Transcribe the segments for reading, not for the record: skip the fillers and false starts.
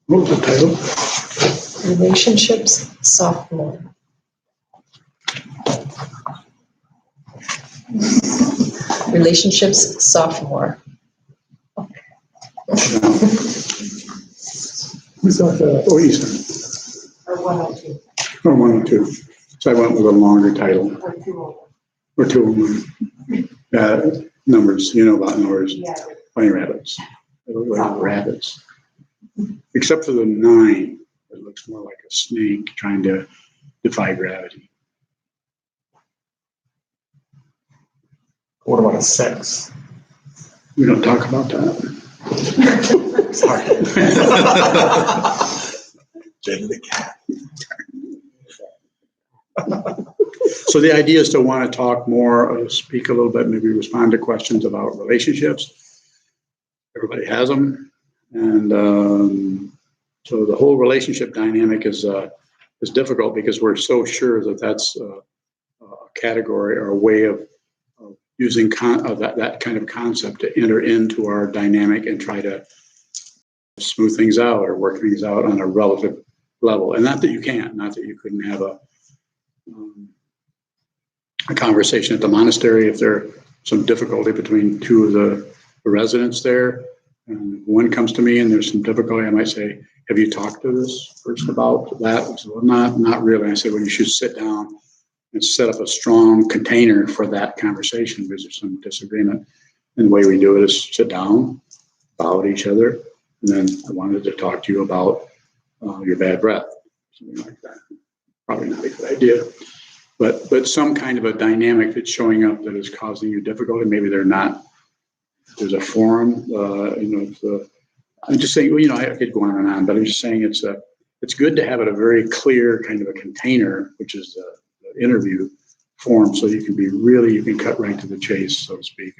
What was the title? Relationships Sophomore. Relationships Sophomore. We thought that, oh, Eastern. Or 102. Or 102. So I went with a longer title. Or 201. Or 201. Numbers, you know about numbers. Yeah. Bunny rabbits. Rabbits. Except for the 9. It looks more like a snake trying to defy gravity. What about a 6? We don't talk about that. Sorry. Jenny the cat. So the idea is to want to talk more, speak a little bit, maybe respond to questions about relationships. Everybody has them. And so the whole relationship dynamic is difficult because we're so sure that that's a category or a way of using that kind of concept to enter into our dynamic and try to smooth things out or work things out on a relative level. And not that you can't, not that you couldn't have a conversation at the monastery if there's some difficulty between 2 of the residents there. And if one comes to me and there's some difficulty, I might say, have you talked to this person about that? So, well, not really. I said, well, you should sit down and set up a strong container for that conversation because there's some disagreement. And the way we do it is sit down, bow at each other, and then I wanted to talk to you about your bad breath, something like that. Probably not a good idea, but some kind of a dynamic that's showing up that is causing you difficulty. Maybe they're not. There's a forum, I'm just saying, well, I could go on and on, but I'm just saying it's good to have it a very clear kind of a container, which is the interview form, so you can cut right to the chase, so to speak,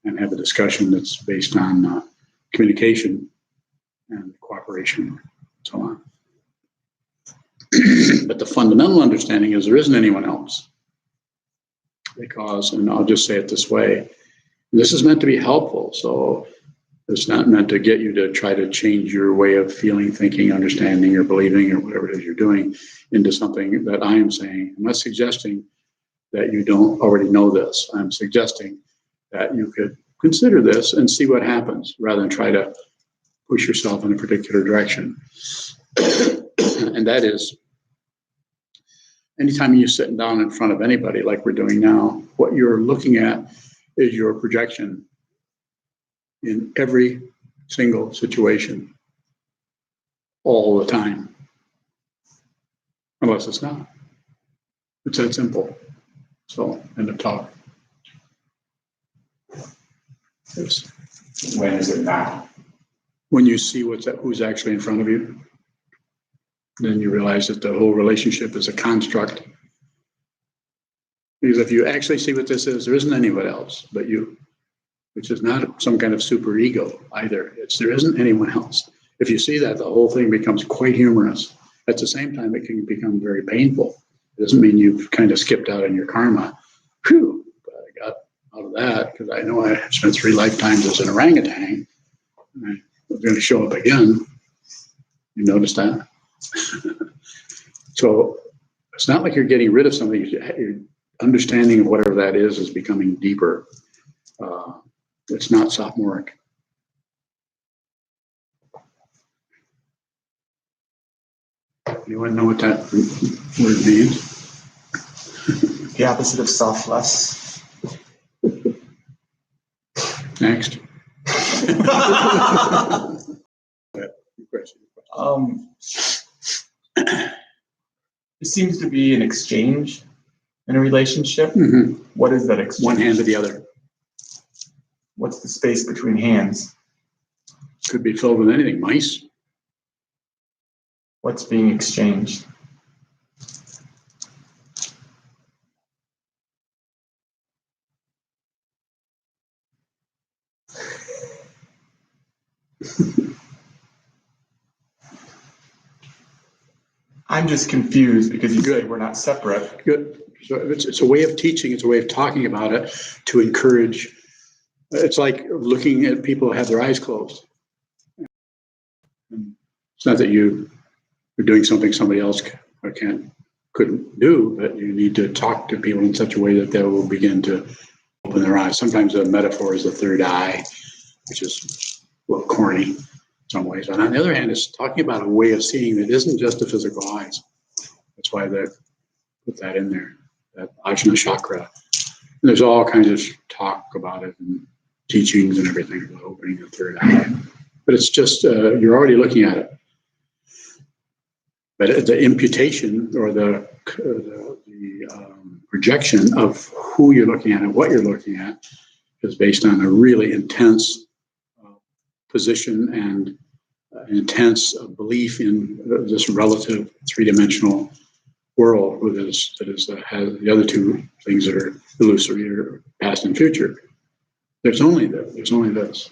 and have a discussion that's based on communication and cooperation, and so on. But the fundamental understanding is there isn't anyone else. Because, and I'll just say it this way, this is meant to be helpful, so it's not meant to get you to try to change your way of feeling, thinking, understanding, or believing, or whatever it is you're doing into something that I am saying. I'm not suggesting that you don't already know this. I'm suggesting that you could consider this and see what happens rather than try to push yourself in a particular direction. And that is, anytime you're sitting down in front of anybody like we're doing now, what you're looking at is your projection in every single situation all the time. Unless it's not. It's that simple. So, end of talk. Yes. When is it not? When you see who's actually in front of you, then you realize that the whole relationship is a construct. Because if you actually see what this is, there isn't anyone else but you, which is not some kind of super ego either. There isn't anyone else. If you see that, the whole thing becomes quite humorous. At the same time, it can become very painful. It doesn't mean you've kind of skipped out on your karma. Phew, but I got out of that because I know I spent 3 lifetimes as an orangutan. I'm going to show up again. You notice that? So it's not like you're getting rid of something. Your understanding of whatever that is becoming deeper. It's not sophomoric. Anyone know what that word means? The opposite of selfless. Next. It seems to be an exchange in a relationship. Mm-hmm. What is that exchange? One hand to the other. What's the space between hands? Could be filled with anything. Mice. What's being exchanged? I'm just confused because you said we're not separate. Good. So it's a way of teaching. It's a way of talking about it to encourage. It's like looking at people who have their eyes closed. It's not that you're doing something somebody else couldn't do, but you need to talk to people in such a way that they will begin to open their eyes. Sometimes the metaphor is the third eye, which is a little corny in some ways. And on the other hand, it's talking about a way of seeing that isn't just the physical eyes. That's why they put that in there, that ajna chakra. And there's all kinds of talk about it and teachings and everything about opening the third eye. But it's just, you're already looking at it. But the imputation or the projection of who you're looking at and what you're looking at is based on a really intense position and intense belief in this relative three-dimensional world that has the other two things that are illusory or past and future. There's only this.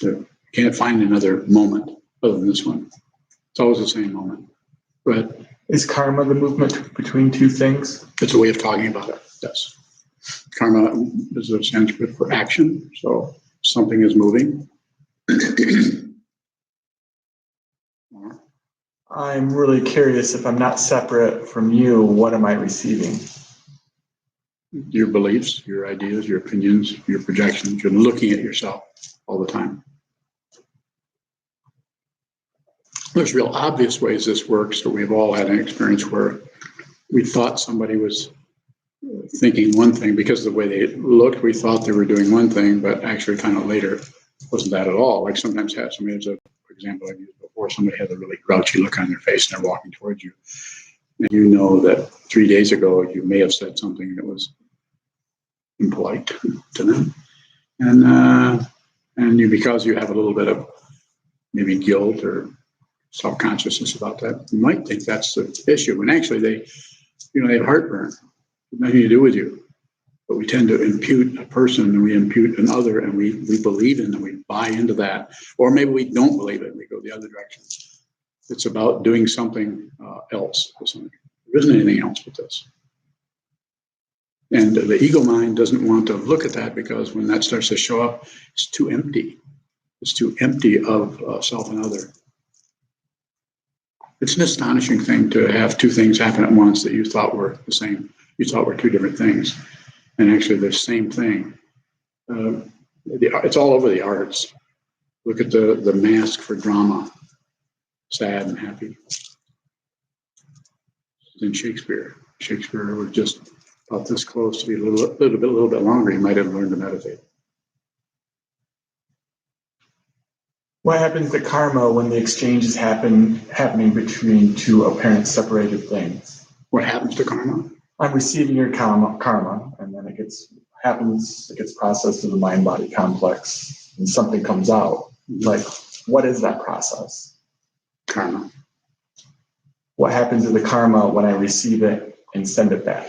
You can't find another moment other than this one. It's always the same moment. But is karma the movement between two things? It's a way of talking about it. Yes. Karma is a Sanskrit for action. So something is moving. I'm really curious, if I'm not separate from you, what am I receiving? Your beliefs, your ideas, your opinions, your projections. You're looking at yourself all the time. There's real obvious ways this works. So we've all had an experience where we thought somebody was thinking one thing because of the way they looked. We thought they were doing one thing, but actually kind of later wasn't that at all. Like sometimes have somebody has for example, I've used before, somebody has a really grouchy look on their face and they're walking towards you. And you know that 3 days ago you may have said something that was impolite to them. And you, because you have a little bit of maybe guilt or self-consciousness about that, you might think that's the issue. When actually they have heartburn, nothing to do with you. But we tend to impute a person and we impute another and we believe in and we buy into that. Or maybe we don't believe it and we go the other direction. It's about doing something else. There isn't anything else but this. And the ego mind doesn't want to look at that because when that starts to show up, it's too empty. It's too empty of self and other. It's an astonishing thing to have two things happen at once that you thought were the same. You thought were two different things. And actually the same thing. It's all over the arts. Look at the mask for drama, sad and happy. In Shakespeare was just about this close to be a little bit longer. He might have learned to meditate. What happens to karma when the exchange is happening between two apparent separated things? What happens to karma? I'm receiving your karma, and then it gets processed in the mind-body complex, and something comes out. Like, what is that process? Karma. What happens to the karma when I receive it and send it back?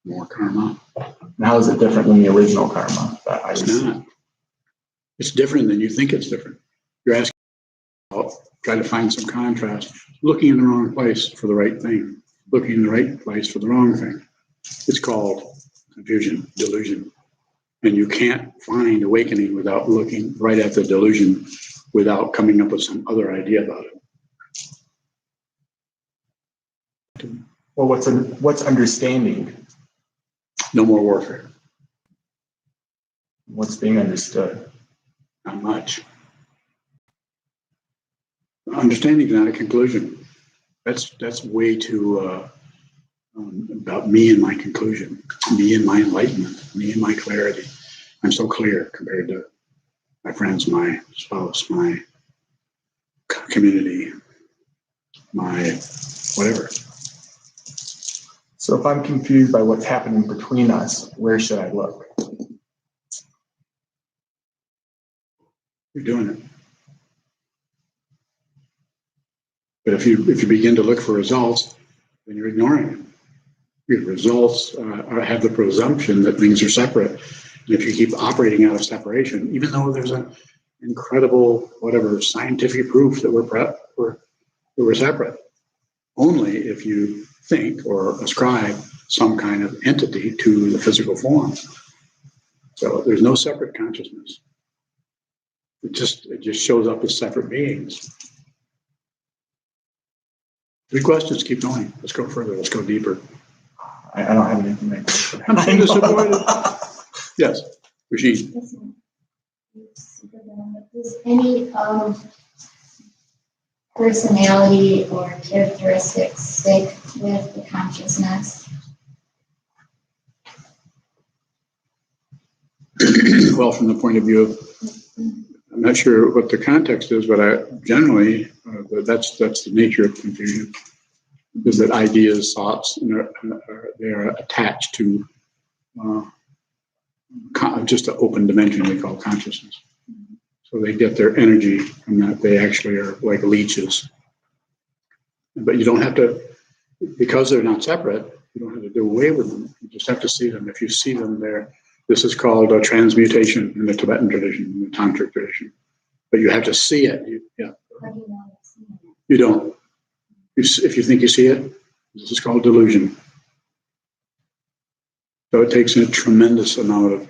More karma. And how is it different than the original karma that I received? It's not. It's different than you think it's different. You're asking about, try to find some contrast, looking in the wrong place for the right thing, looking in the right place for the wrong thing. It's called confusion, delusion. And you can't find awakening without looking right at the delusion, without coming up with some other idea about it. Well, what's understanding? No more warfare. What's being understood? Not much. Understanding is not a conclusion. That's way too about me and my conclusion, me and my enlightenment, me and my clarity. I'm so clear compared to my friends, my spouse, my community, my whatever. So if I'm confused by what's happening between us, where should I look? You're doing it. But if you begin to look for results, then you're ignoring them. Your results have the presumption that things are separate. And if you keep operating out of separation, even though there's an incredible, whatever, scientific proof that we're separate, only if you think or ascribe some kind of entity to the physical form. So there's no separate consciousness. It just shows up as separate beings. Three questions, keep going. Let's go further, let's go deeper. I don't have anything next. I'm so disappointed. Yes, Rashid. Does any personality or characteristics stick with the consciousness? Well, from the point of view of, I'm not sure what the context is, but generally, that's the nature of confusion, is that ideas, thoughts, they're attached to just an open dimension they call consciousness. So they get their energy from that. They actually are like leeches. But you don't have to, because they're not separate, you don't have to do away with them. You just have to see them. If you see them there, this is called a transmutation in the Tibetan tradition, in the Tantric tradition. But you have to see it. You don't. If you think you see it, this is called delusion. So it takes a tremendous amount of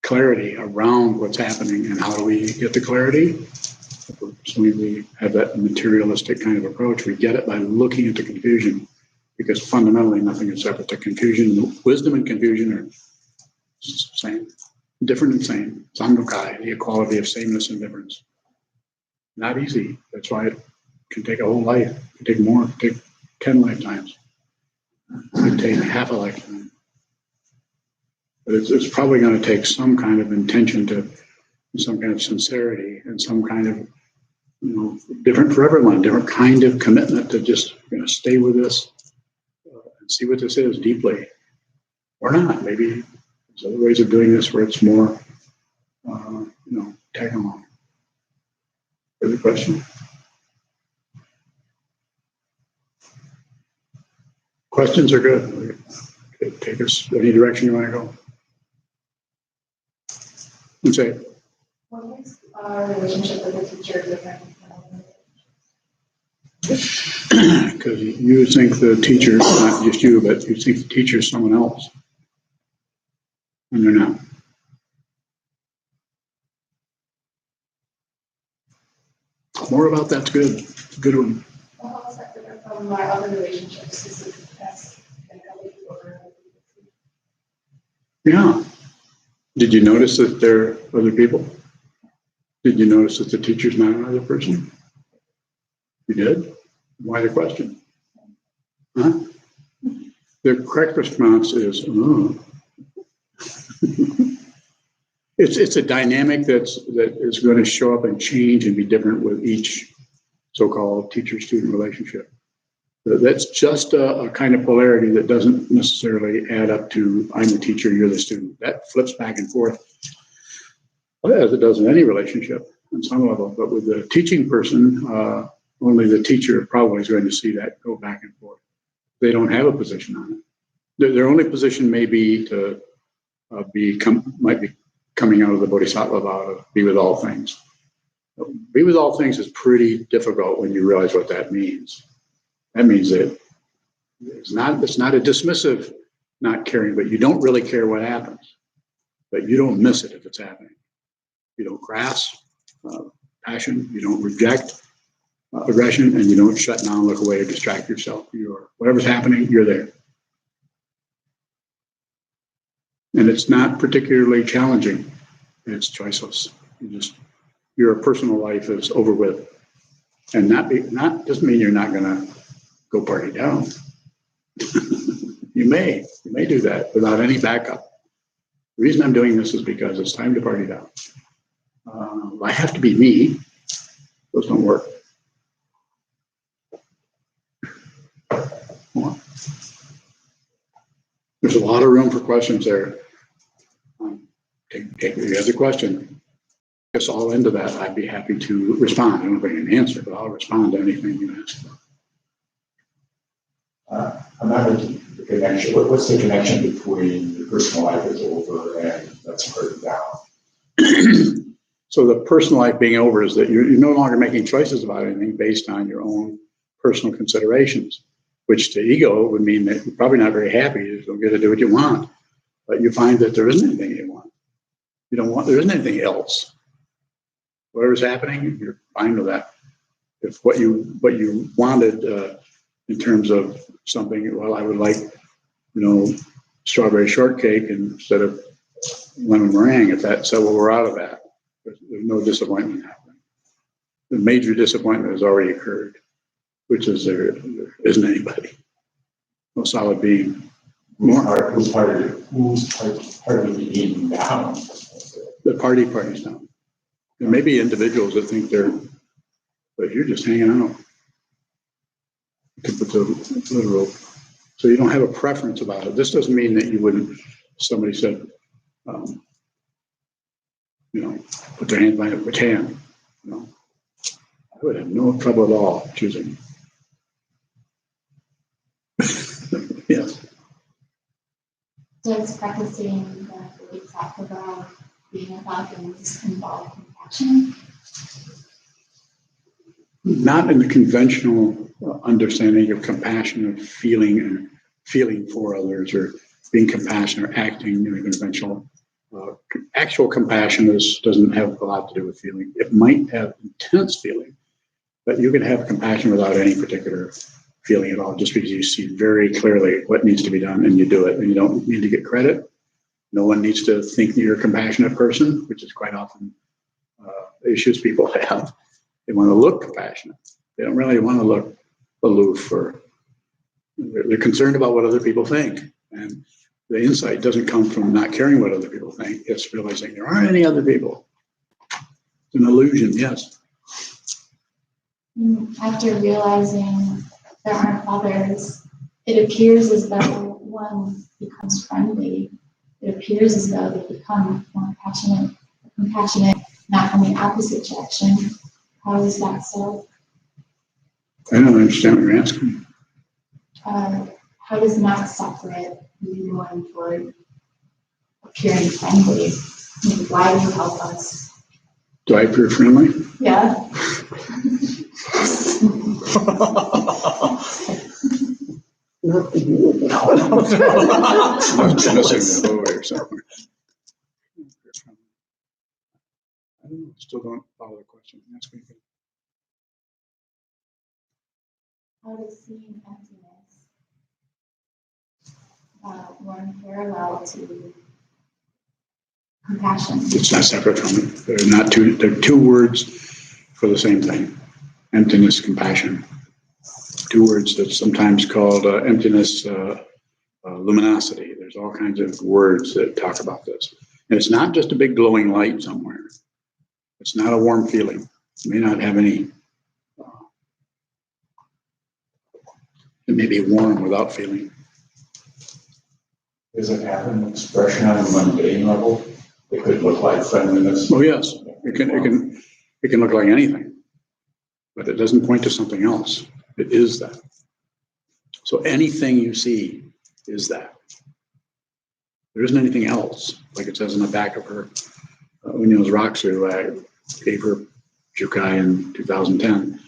clarity around what's happening. And how do we get the clarity? So we have that materialistic kind of approach. We get it by looking at the confusion, because fundamentally nothing is separate. The confusion, wisdom and confusion are same, different and same. Sandokai, the equality of sameness and difference. Not easy. That's why it can take a whole life. It can take more. It can take 10 lifetimes. It can take half a lifetime. But it's probably going to take some kind of intention to, some kind of sincerity, and some kind of, different for everyone, different kind of commitment to just stay with this and see what this is deeply, or not. Maybe there's other ways of doing this where it's more, tag along. Further question? Questions are good. Take us any direction you want to go. And say. What makes our relationship with the teacher different? Because you think the teacher, not just you, but you think the teacher is someone else. And they're not. More about that's good. It's a good one. Well, how is that different from our other relationships? Is it that's kind of how we order? Yeah. Did you notice that there are other people? Did you notice that the teacher's not another person? You did? Why the question? Huh? The correct response is, It's a dynamic that is going to show up and change and be different with each so-called teacher-student relationship. That's just a kind of polarity that doesn't necessarily add up to I'm the teacher, you're the student. That flips back and forth, as it does in any relationship on some level. But with the teaching person, only the teacher probably is going to see that go back and forth. They don't have a position on it. Their only position may be to might be coming out of the bodhisattva vow to be with all things. Be with all things is pretty difficult when you realize what that means. That means that it's not a dismissive not caring, but you don't really care what happens. But you don't miss it if it's happening. You don't grasp passion, you don't reject aggression, and you don't shut down, look away, or distract yourself. Whatever's happening, you're there. And it's not particularly challenging. It's choiceless. Your personal life is over with. And doesn't mean you're not going to go party down. You may do that without any backup. The reason I'm doing this is because it's time to party down. I have to be me. Those don't work. There's a lot of room for questions there. If you have a question, I guess I'll into that. I'd be happy to respond. I don't know if I can answer, but I'll respond to anything you ask. I'm not making the connection. What's the connection between your personal life is over and that's hurt down? So the personal life being over is that you're no longer making choices about anything based on your own personal considerations, which to ego would mean that you're probably not very happy. You don't get to do what you want, but you find that there isn't anything you want. You don't want, there isn't anything else. Whatever's happening, you're fine with that. If what you wanted in terms of something, well, I would like, strawberry shortcake instead of lemon meringue. If that's so, well, we're out of that. There's no disappointment happening. The major disappointment has already occurred, which is there isn't anybody, no solid being. Who's part of the eating down? The party's down. There may be individuals that think but you're just hanging out. To put the literal. So you don't have a preference about it. This doesn't mean that you wouldn't, somebody said, put their hand behind which hand, I would have no trouble at all choosing. Yes. Does practicing the belief talk about being about things involve compassion? Not in the conventional understanding of compassion, of feeling and feeling for others, or being compassionate or acting in a conventional. Actual compassion doesn't have a lot to do with feeling. It might have intense feeling, but you can have compassion without any particular feeling at all, just because you see very clearly what needs to be done and you do it, and you don't need to get credit. No one needs to think that you're a compassionate person, which is quite often issues people have. They want to look compassionate. They don't really want to look aloof, or they're concerned about what other people think. And the insight doesn't come from not caring what other people think. It's realizing there aren't any other people. It's an illusion, yes. After realizing there aren't others, it appears as though one becomes friendly. It appears as though they become more compassionate, not from the opposite direction. How is that so? I don't understand what you're asking. How does not separate you going toward appearing friendly? Why do you help us? Do I appear friendly? Yeah. Not the you. I'm missing the boat or something. I don't know. Still don't follow the question. Ask me again. How does seeing emptiness run parallel to compassion? It's not separate from it. They're two words for the same thing. Emptiness, compassion. Two words that's sometimes called emptiness, luminosity. There's all kinds of words that talk about this. And it's not just a big glowing light somewhere. It's not a warm feeling. It may not have any. It may be warm without feeling. Does it have an expression on a mundane level? It could look like friendliness. Oh yes, it can look like anything, but it doesn't point to something else. It is that. So anything you see is that. There isn't anything else, like it says in the back of her Unyo's Roxu. I gave her Jukai in 2010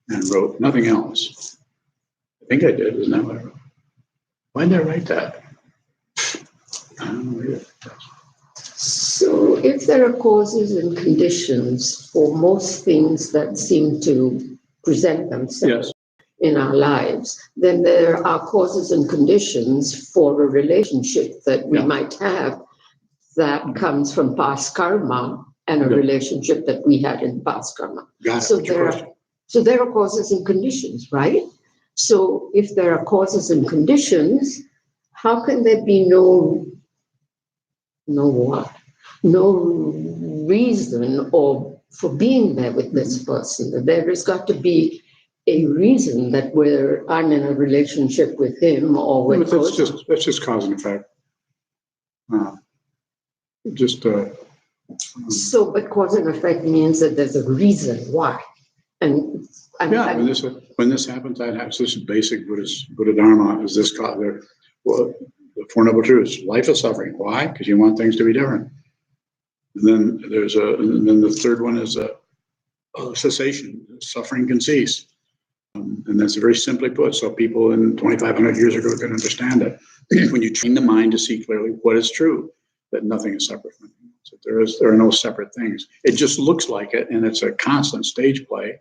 and wrote nothing else. I think I did, isn't that what I wrote? Why did I write that? I don't know either. So if there are causes and conditions for most things that seem to present themselves in our lives, then there are causes and conditions for a relationship that we might have that comes from past karma and a relationship that we had in past karma. So there are causes and conditions, right? So if there are causes and conditions, how can there be no reason or for being there with this person? There has got to be a reason that I'm in a relationship with him or with. That's just cause and effect. So, but cause and effect means that there's a reason why. When this happens, that happens. This is basic Buddha Dharma. Is this cause? Well, the Four Noble Truths. Life is suffering. Why? Because you want things to be different. And then the third one is cessation. Suffering can cease. And that's very simply put. So people in 2,500 years ago can understand it. When you train the mind to see clearly what is true, that nothing is separate from you. So there are no separate things. It just looks like it, and it's a constant stage play.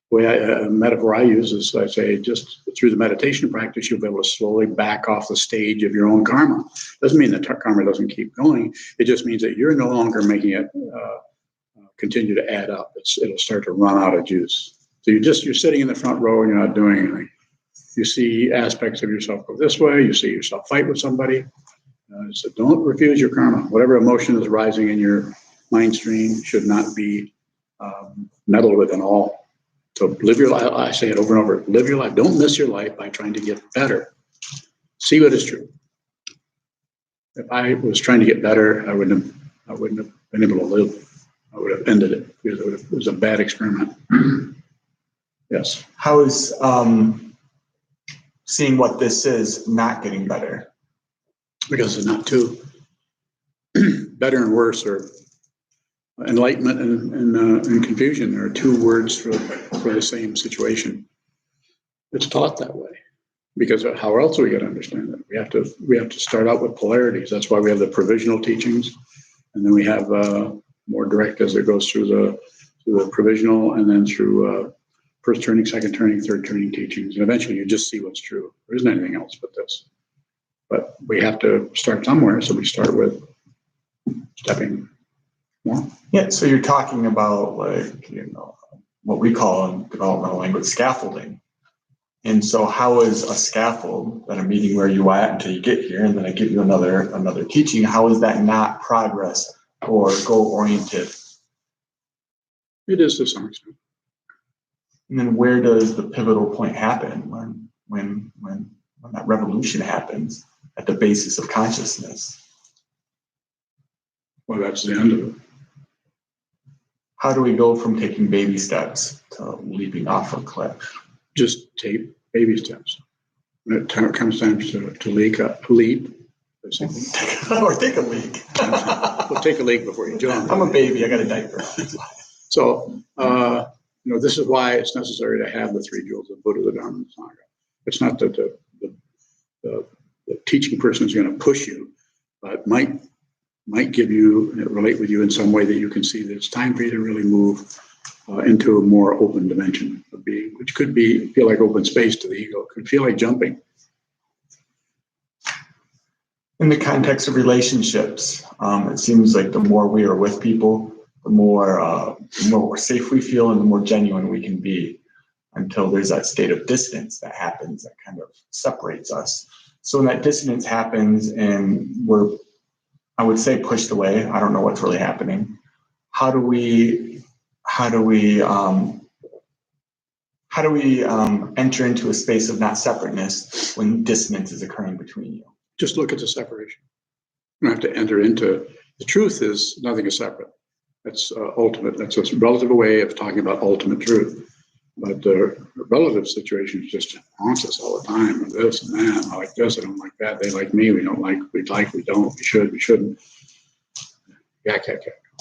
The way a metaphor I use is I say just through the meditation practice, you'll be able to slowly back off the stage of your own karma. Doesn't mean that karma doesn't keep going. It just means that you're no longer making it continue to add up. It'll start to run out of juice. So you're sitting in the front row and you're not doing anything. You see aspects of yourself go this way. You see yourself fight with somebody. So don't refuse your karma. Whatever emotion is rising in your mind stream should not be meddled with at all. So live your life. I say it over and over. Live your life. Don't miss your life by trying to get better. See what is true. If I was trying to get better, I wouldn't have been able to live. I would have ended it because it was a bad experiment. Yes. How is seeing what this is not getting better? Because it's not two. Better and worse are enlightenment and confusion. There are two words for the same situation. It's taught that way. Because how else are we going to understand it? We have to start out with polarities. That's why we have the provisional teachings, and then we have more direct as it goes through the provisional, and then through first turning, second turning, third turning teachings, and eventually you just see what's true. There isn't anything else but this. But we have to start somewhere, so we start with stepping more. Yeah. So you're talking about what we call in developmental language scaffolding. And so how is a scaffold at a meeting where you at until you get here, and then I give you another teaching, how is that not progress or goal-oriented? It is to some extent. And then where does the pivotal point happen when that revolution happens at the basis of consciousness? Well, that's the end of it. How do we go from taking baby steps to leaping off a cliff? Just take baby steps. When it comes time to leap. Or take a leak. Well, take a leap before you jump. I'm a baby. I got a diaper. So, this is why it's necessary to have the three jewels of Buddha, the Dharma, and the Sangha. It's not that the teaching person is going to push you, but might give you, relate with you in some way that you can see that it's time for you to really move into a more open dimension of being, which could feel like open space to the ego. It could feel like jumping. In the context of relationships, it seems like the more we are with people, the more safe we feel and the more genuine we can be, until there's that state of distance that happens that kind of separates us. So when that dissonance happens and we're, I would say, pushed away, I don't know what's really happening. How do we enter into a space of not separateness when dissonance is occurring between you? Just look at the separation. You don't have to enter into, the truth is nothing is separate. That's ultimate. That's a relative way of talking about ultimate truth. But the relative situation just haunts us all the time. This and that. I like this. I don't like that. They like me. We don't like. We like. We don't. We should. We shouldn't. Yak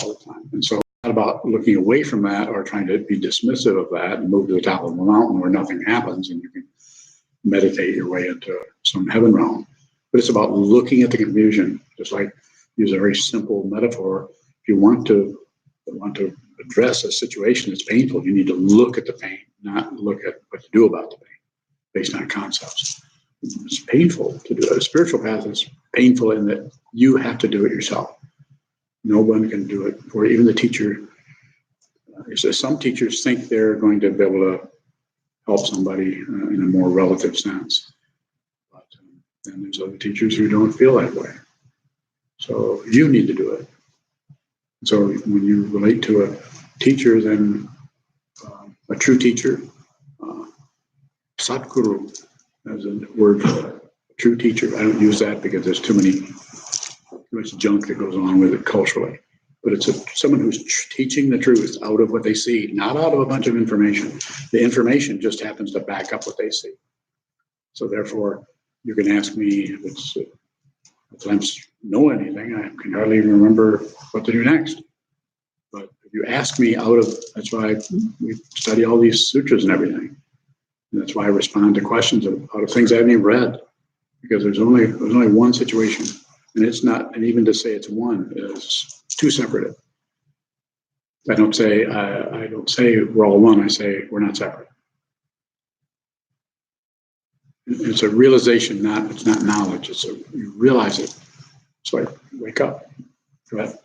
all the time. And so it's not about looking away from that or trying to be dismissive of that and move to the top of the mountain where nothing happens and you can meditate your way into some heaven realm. But it's about looking at the confusion. Just like use a very simple metaphor. If you want to address a situation that's painful, you need to look at the pain, not look at what to do about the pain based on concepts. It's painful to do it. A spiritual path is painful in that you have to do it yourself. No one can do it for you. Even the teacher. Some teachers think they're going to be able to help somebody in a more relative sense. But then there's other teachers who don't feel that way. So you need to do it. So when you relate to a teacher, then a true teacher, Satguru as a word for a true teacher. I don't use that because there's too much junk that goes on with it culturally. But it's someone who's teaching the truth out of what they see, not out of a bunch of information. The information just happens to back up what they see. So therefore, you can ask me if I know anything, I can hardly even remember what to do next. If you ask me that's why we study all these sutras and everything. And that's why I respond to questions out of things I haven't even read, because there's only one situation, and it's not, and even to say it's one is too separative. I don't say we're all one. I say we're not separate. It's a realization, it's not knowledge. You realize it. So I wake up. Go ahead.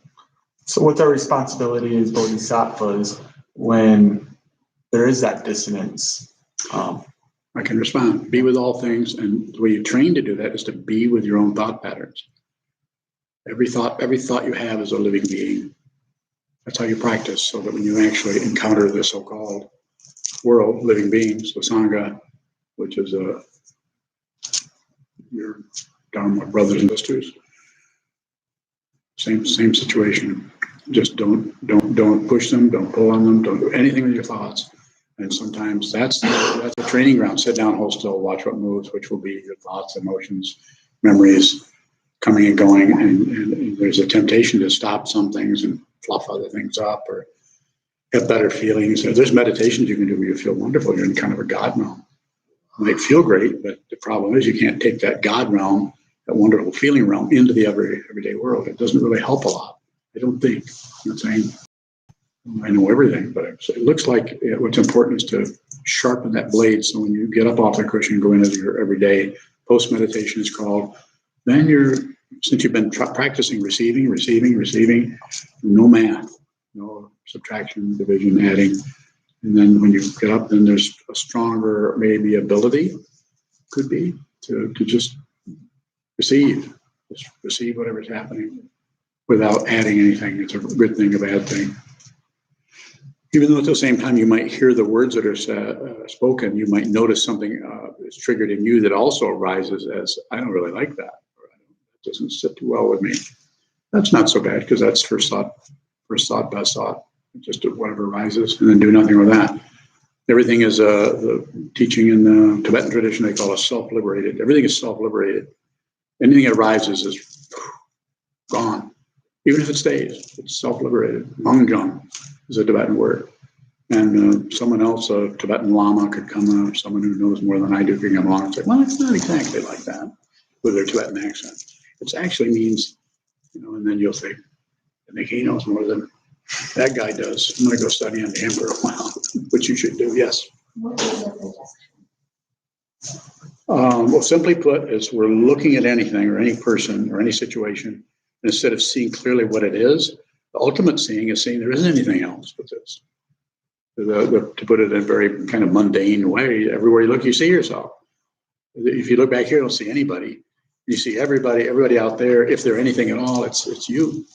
So what's our responsibility as bodhisattvas when there is that dissonance? I can respond. Be with all things, and the way you train to do that is to be with your own thought patterns. Every thought you have is a living being. That's how you practice, so that when you actually encounter the so-called world, living beings, the Sangha, which is your dharma brothers and sisters, same situation. Just don't push them, don't pull on them, don't do anything with your thoughts. And sometimes that's a training ground. Sit down, hold still, watch what moves, which will be your thoughts, emotions, memories coming and going. And there's a temptation to stop some things and fluff other things up or get better feelings. There's meditations you can do where you feel wonderful. You're in kind of a God realm. It might feel great, but the problem is you can't take that God realm, that wonderful feeling realm, into the everyday world. It doesn't really help a lot, I don't think. I'm not saying I know everything, but it looks like what's important is to sharpen that blade. So when you get up off the cushion and go into your everyday, post-meditation is called, then since you've been practicing receiving, no math, no subtraction, division, adding. And then when you get up, then there's a stronger maybe ability, could be, to just receive whatever's happening without adding anything. It's a good thing, a bad thing. Even though at the same time you might hear the words that are spoken, you might notice something is triggered in you that also arises as, I don't really like that, or it doesn't sit too well with me. That's not so bad, because that's first thought, best thought. Just whatever arises, and then do nothing with that. Everything is the teaching in the Tibetan tradition, they call it self-liberated. Everything is self-liberated. Anything that arises is gone. Even if it stays, it's self-liberated. Mangjang is a Tibetan word. And someone else, a Tibetan Lama, could come, someone who knows more than I do, could come along and say, well, it's not exactly like that, with their Tibetan accent. It actually means, and then you'll say, I think he knows more than that guy does. I'm going to go study under him for a while, which you should do, yes. What is a projection? Well, simply put, is we're looking at anything or any person or any situation, and instead of seeing clearly what it is, the ultimate seeing is seeing there isn't anything else but this. To put it in a very kind of mundane way, everywhere you look, you see yourself. If you look back here, you don't see anybody. You see everybody out there. If they're anything at all, it's you.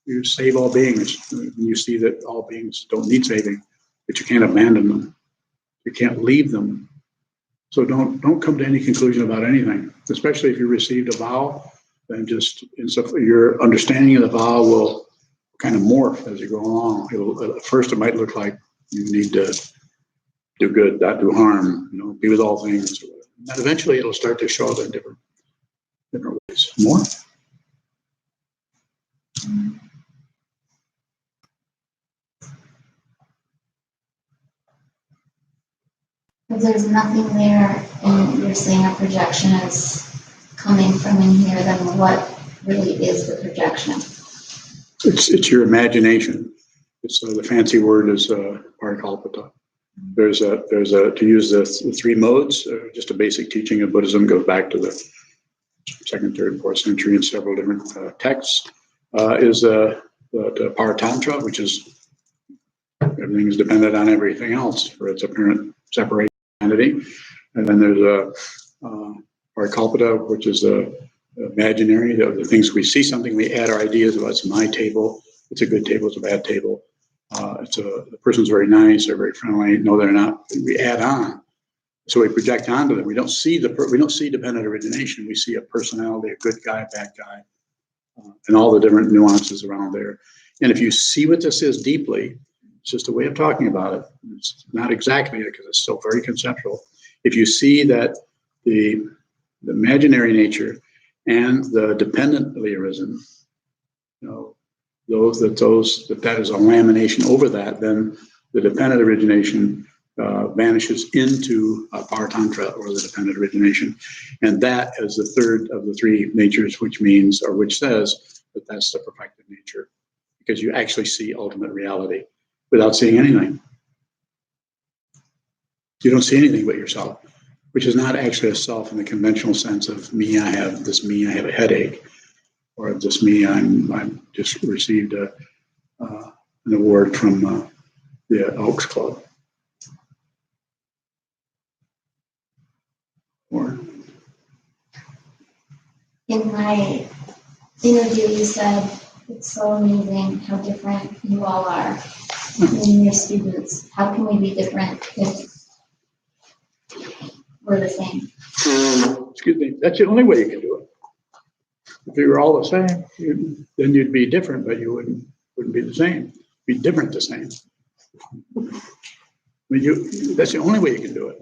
You save all beings. You see that all beings don't need saving, but you can't abandon them. You can't leave them. So don't come to any conclusion about anything, especially if you received a vow. Then just your understanding of the vow will kind of morph as you go along. At first, it might look like you need to do good, not do harm. Be with all things. And eventually, it'll start to show up in different ways. More. If there's nothing there, and you're saying a projection is coming from in here, then what really is the projection? It's your imagination. It's the fancy word is parikalpita. There's to use the three modes. Just a basic teaching of Buddhism goes back to the 2nd, 3rd, 4th century in several different texts. Is the Paratantra, which is everything is dependent on everything else for its apparent separation entity. And then there's a Parikalpita, which is the imaginary, the things we see something, we add our ideas about. It's my table, it's a good table, it's a bad table. The person's very nice, they're very friendly. No, they're not. We add on, so we project onto them. We don't see dependent origination. We see a personality, a good guy, a bad guy, and all the different nuances around there. And if you see what this is deeply, it's just a way of talking about it. It's not exactly it because it's still very conceptual. If you see that the imaginary nature and the dependently arisen, that is a lamination over that, then the dependent origination vanishes into paratantra, or the dependent origination. And that is the third of the three natures, which says that that's the perfected nature, because you actually see ultimate reality without seeing anything. You don't see anything but yourself, which is not actually a self in the conventional sense of me, I have a headache, or this me, I'm just received an award from the Elks Club. Or In my interview, you said it's so amazing how different you all are in your students. How can we be different if we're the same? excuse me, that's the only way you can do it. If you were all the same, then you'd be different, but you wouldn't be the same. Be different the same. I mean, that's the only way you can do it.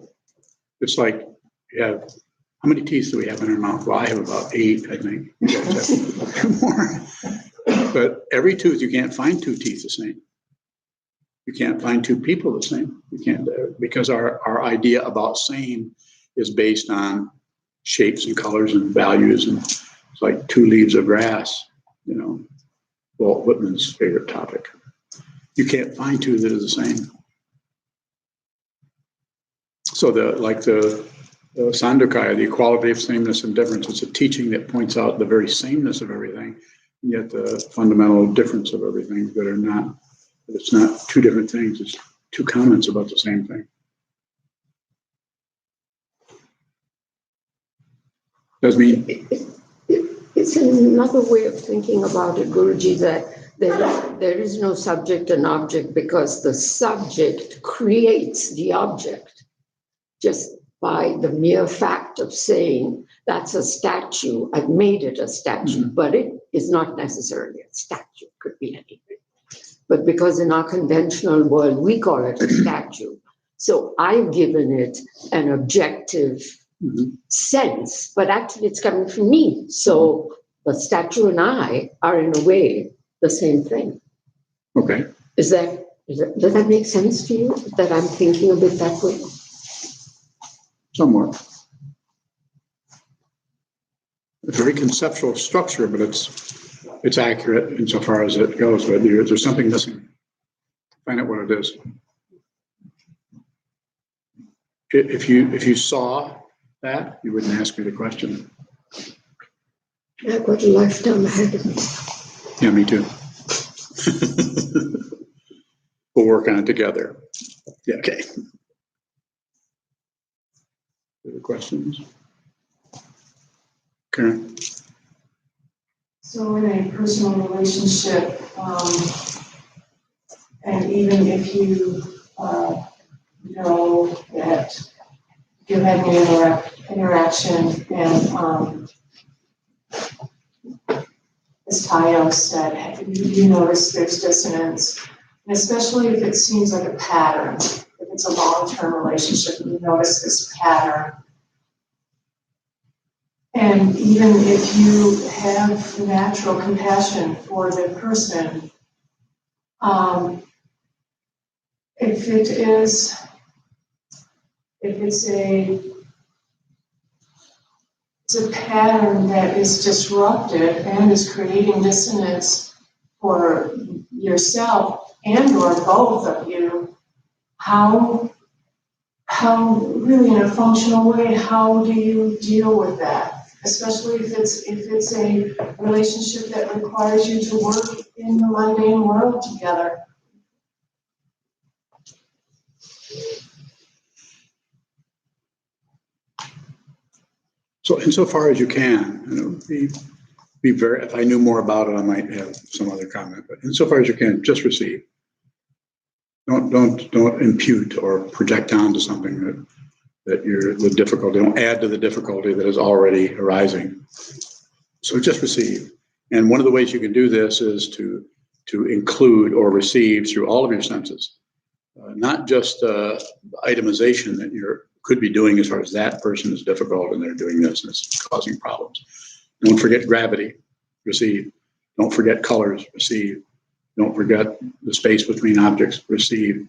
It's like you have, how many teeth do we have in our mouth? Well, I have about 8, I think. You guys have more. But every tooth, you can't find 2 teeth the same. You can't find 2 people the same. You can't, because our idea about same is based on shapes and colors and values, and it's like 2 leaves of grass, Walt Whitman's favorite topic. You can't find 2 that are the same. So the Sandukaya, the equality of sameness and difference, it's a teaching that points out the very sameness of everything, and yet the fundamental difference of everything it's not 2 different things, it's 2 comments about the same thing. Does mean It's another way of thinking about it, Guruji, that there is no subject and object because the subject creates the object just by the mere fact of saying that's a statue. I've made it a statue, but it is not necessarily a statue. It could be anything. But because in our conventional world, we call it a statue. So I've given it an objective sense, but actually it's coming from me. So the statue and I are in a way the same thing. okay. Does that make sense to you, that I'm thinking of it that way? Somewhat. A very conceptual structure, but it's accurate insofar as it goes. But there's something missing. Find out what it is. If you saw that, you wouldn't ask me the question. I've got a lifetime ahead of me. Yeah, me too. We'll work on it together. Yeah, okay. Other questions? Karen? So in a personal relationship, and even if you know that you're having an interaction, and as Tayo said, you notice there's dissonance, and especially if it seems like a pattern, if it's a long-term relationship and you notice this pattern. And even if you have natural compassion for the person, if it's a pattern that is disruptive and is creating dissonance for yourself and or both of you, how really in a functional way, how do you deal with that? Especially if it's a relationship that requires you to work in the mundane world together. So insofar as you can, be very, if I knew more about it, I might have some other comment, but insofar as you can, just receive. Don't impute or project onto something that you're the difficulty. Don't add to the difficulty that is already arising. So just receive. And one of the ways you can do this is to include or receive through all of your senses, not just itemization that you could be doing as far as that person is difficult and they're doing this and it's causing problems. Don't forget gravity, receive. Don't forget colors, receive. Don't forget the space between objects, receive.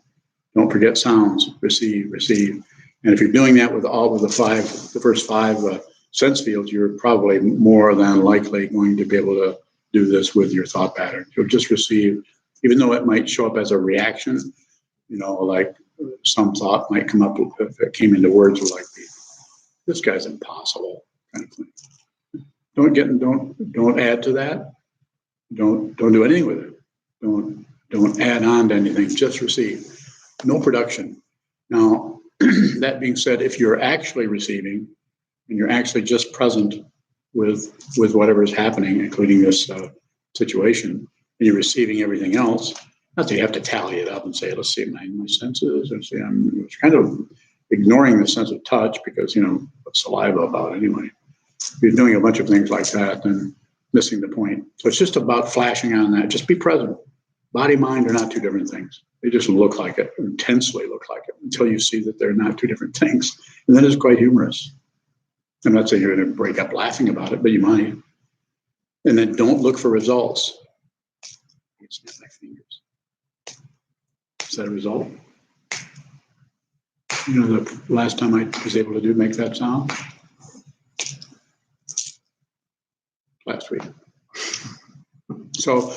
Don't forget sounds, receive, receive. And if you're doing that with all of the first five sense fields, you're probably more than likely going to be able to do this with your thought pattern. You'll just receive, even though it might show up as a reaction, like some thought might come up if it came into words like, this guy's impossible, kind of thing. Don't add to that. Don't do anything with it. Don't add on to anything. Just receive. No production. Now, that being said, if you're actually receiving and you're actually just present with whatever is happening, including this situation, and you're receiving everything else, not that you have to tally it up and say, let's see my senses, and see, I'm kind of ignoring the sense of touch because, what's saliva about anyway? If you're doing a bunch of things like that, then missing the point. So it's just about flashing on that. Just be present. Body, mind are not two different things. They just look like it, intensely look like it, until you see that they're not two different things. And that is quite humorous. I'm not saying you're going to break up laughing about it, but you might. And then don't look for results. Snap my fingers. Is that a result? The last time I was able to make that sound? Last week. So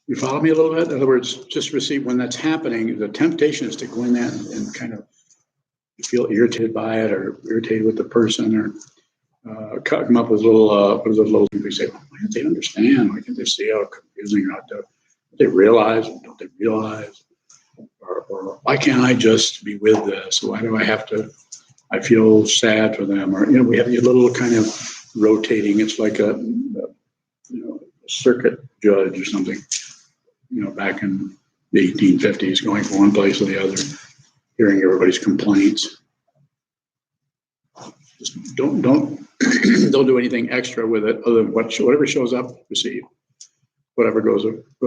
you follow me a little bit? In other words, just receive when that's happening. The temptation is to go in there and kind of feel irritated by it or irritated with the person or come up with little things. We say, why can't they understand? Why can't they see how confusing or don't they realize? Don't they realize? Or why can't I just be with this? Why do I have to? I feel sad for them. Or we have these little kind of rotating. It's like a circuit judge or something. Back in the 1850s, going from one place to the other, hearing everybody's complaints. Just don't do anything extra with it other than whatever shows up, receive. Whatever goes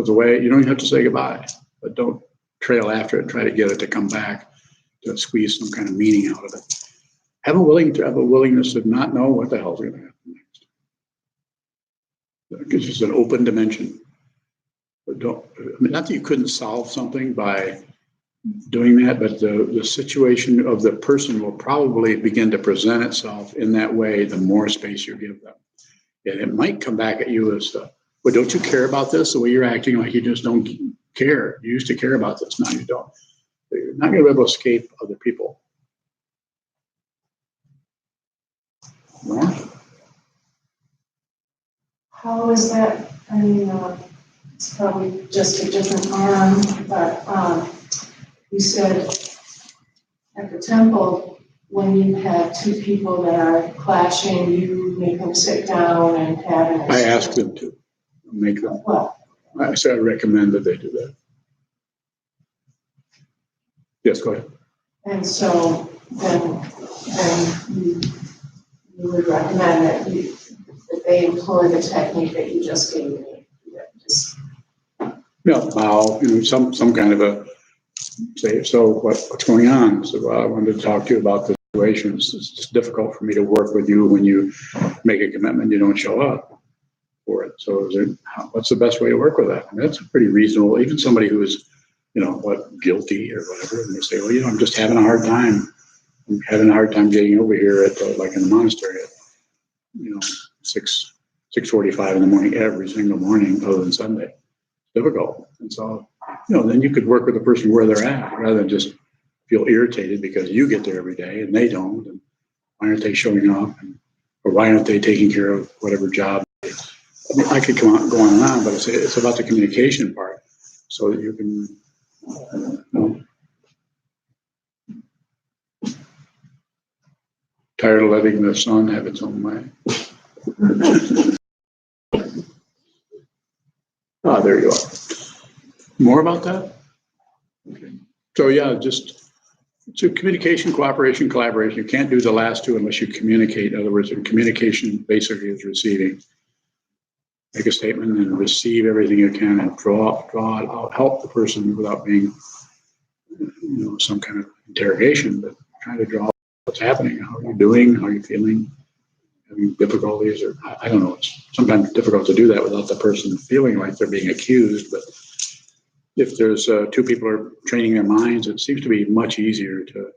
away, you don't even have to say goodbye, but don't trail after it and try to get it to come back to squeeze some kind of meaning out of it. Have a willingness to not know what the hell's going to happen next. It's just an open dimension. But not that you couldn't solve something by doing that, but the situation of the person will probably begin to present itself in that way the more space you give them. And it might come back at you as but don't you care about this? The way you're acting like you just don't care. You used to care about this, now you don't. You're not going to be able to escape other people. More? How is that? I mean, it's probably just a different arm, but you said at the temple, when you have two people that are clashing, you make them sit down and have an exchange. I ask them to make them. Well, I say I recommend that they do that. Yes, go ahead. and so then you would recommend that they employ the technique that you just gave me. Bow, some kind of a say, so what's going on? So I wanted to talk to you about the situation. It's just difficult for me to work with you when you make a commitment, you don't show up for it. So what's the best way to work with that? I mean, that's pretty reasonable. Even somebody who is, guilty or whatever, and they say, well, I'm just having a hard time. I'm having a hard time getting over here at like in the monastery at 6:45 in the morning every single morning other than Sunday. Difficult. And so, then you could work with the person where they're at rather than just feel irritated because you get there every day and they don't. And why aren't they showing up? Or why aren't they taking care of whatever job? I mean, I could go on and on, but it's about the communication part so that you can, tired of letting the sun have its own way. There you are. More about that? Okay. So so communication, cooperation, collaboration. You can't do the last two unless you communicate. In other words, communication basically is receiving. Make a statement and receive everything you can and draw it out, help the person without being, some kind of interrogation, but trying to draw what's happening. How are you doing? How are you feeling? Having difficulties, or I don't know. It's sometimes difficult to do that without the person feeling like they're being accused, but if there's two people are training their minds, it seems to be much easier to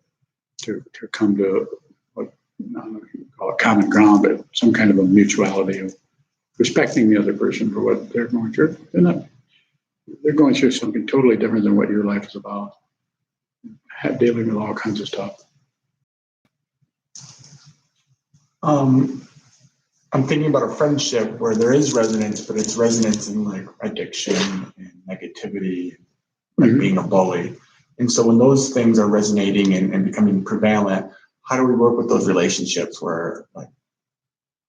come to what I don't know if you call it common ground, but some kind of a mutuality of respecting the other person for what they're going through. They're going through something totally different than what your life is about. Dealing with all kinds of stuff. I'm thinking about a friendship where there is resonance, but it's resonance in like addiction and negativity, like being a bully. And so when those things are resonating and becoming prevalent, how do we work with those relationships where like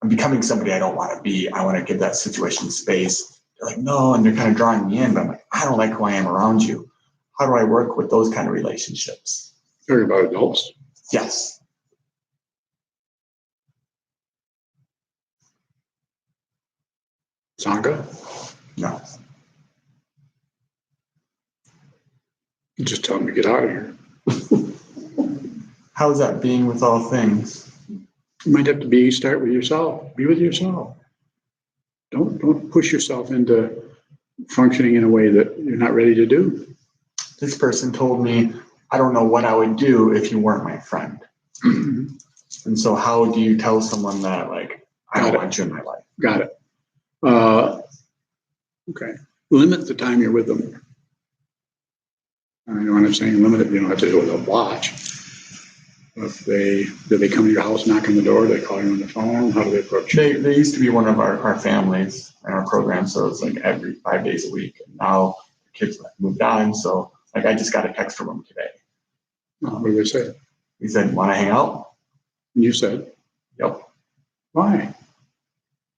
I'm becoming somebody I don't want to be? I want to give that situation space. They're like, no, and they're kind of drawing me in, but I'm like, I don't like who I am around you. How do I work with those kind of relationships? Talking about adults. Yes. Sangha. No. You just tell them to get out of here. How is that being with all things? You might have to start with yourself. Be with yourself. Don't push yourself into functioning in a way that you're not ready to do. This person told me, I don't know what I would do if you weren't my friend. And so how do you tell someone that, like, I don't want you in my life? Got it. Okay. Limit the time you're with them. I know what I'm saying. Limit it. You don't have to do it with a watch. Do they come to your house, knock on the door? Do they call you on the phone? How do they approach you? They used to be one of our families in our program, so it's like every 5 days a week. And now the kids have moved on, so like I just got a text from him today. What did they say? He said, "Want to hang out?" And you said, "Yep." why?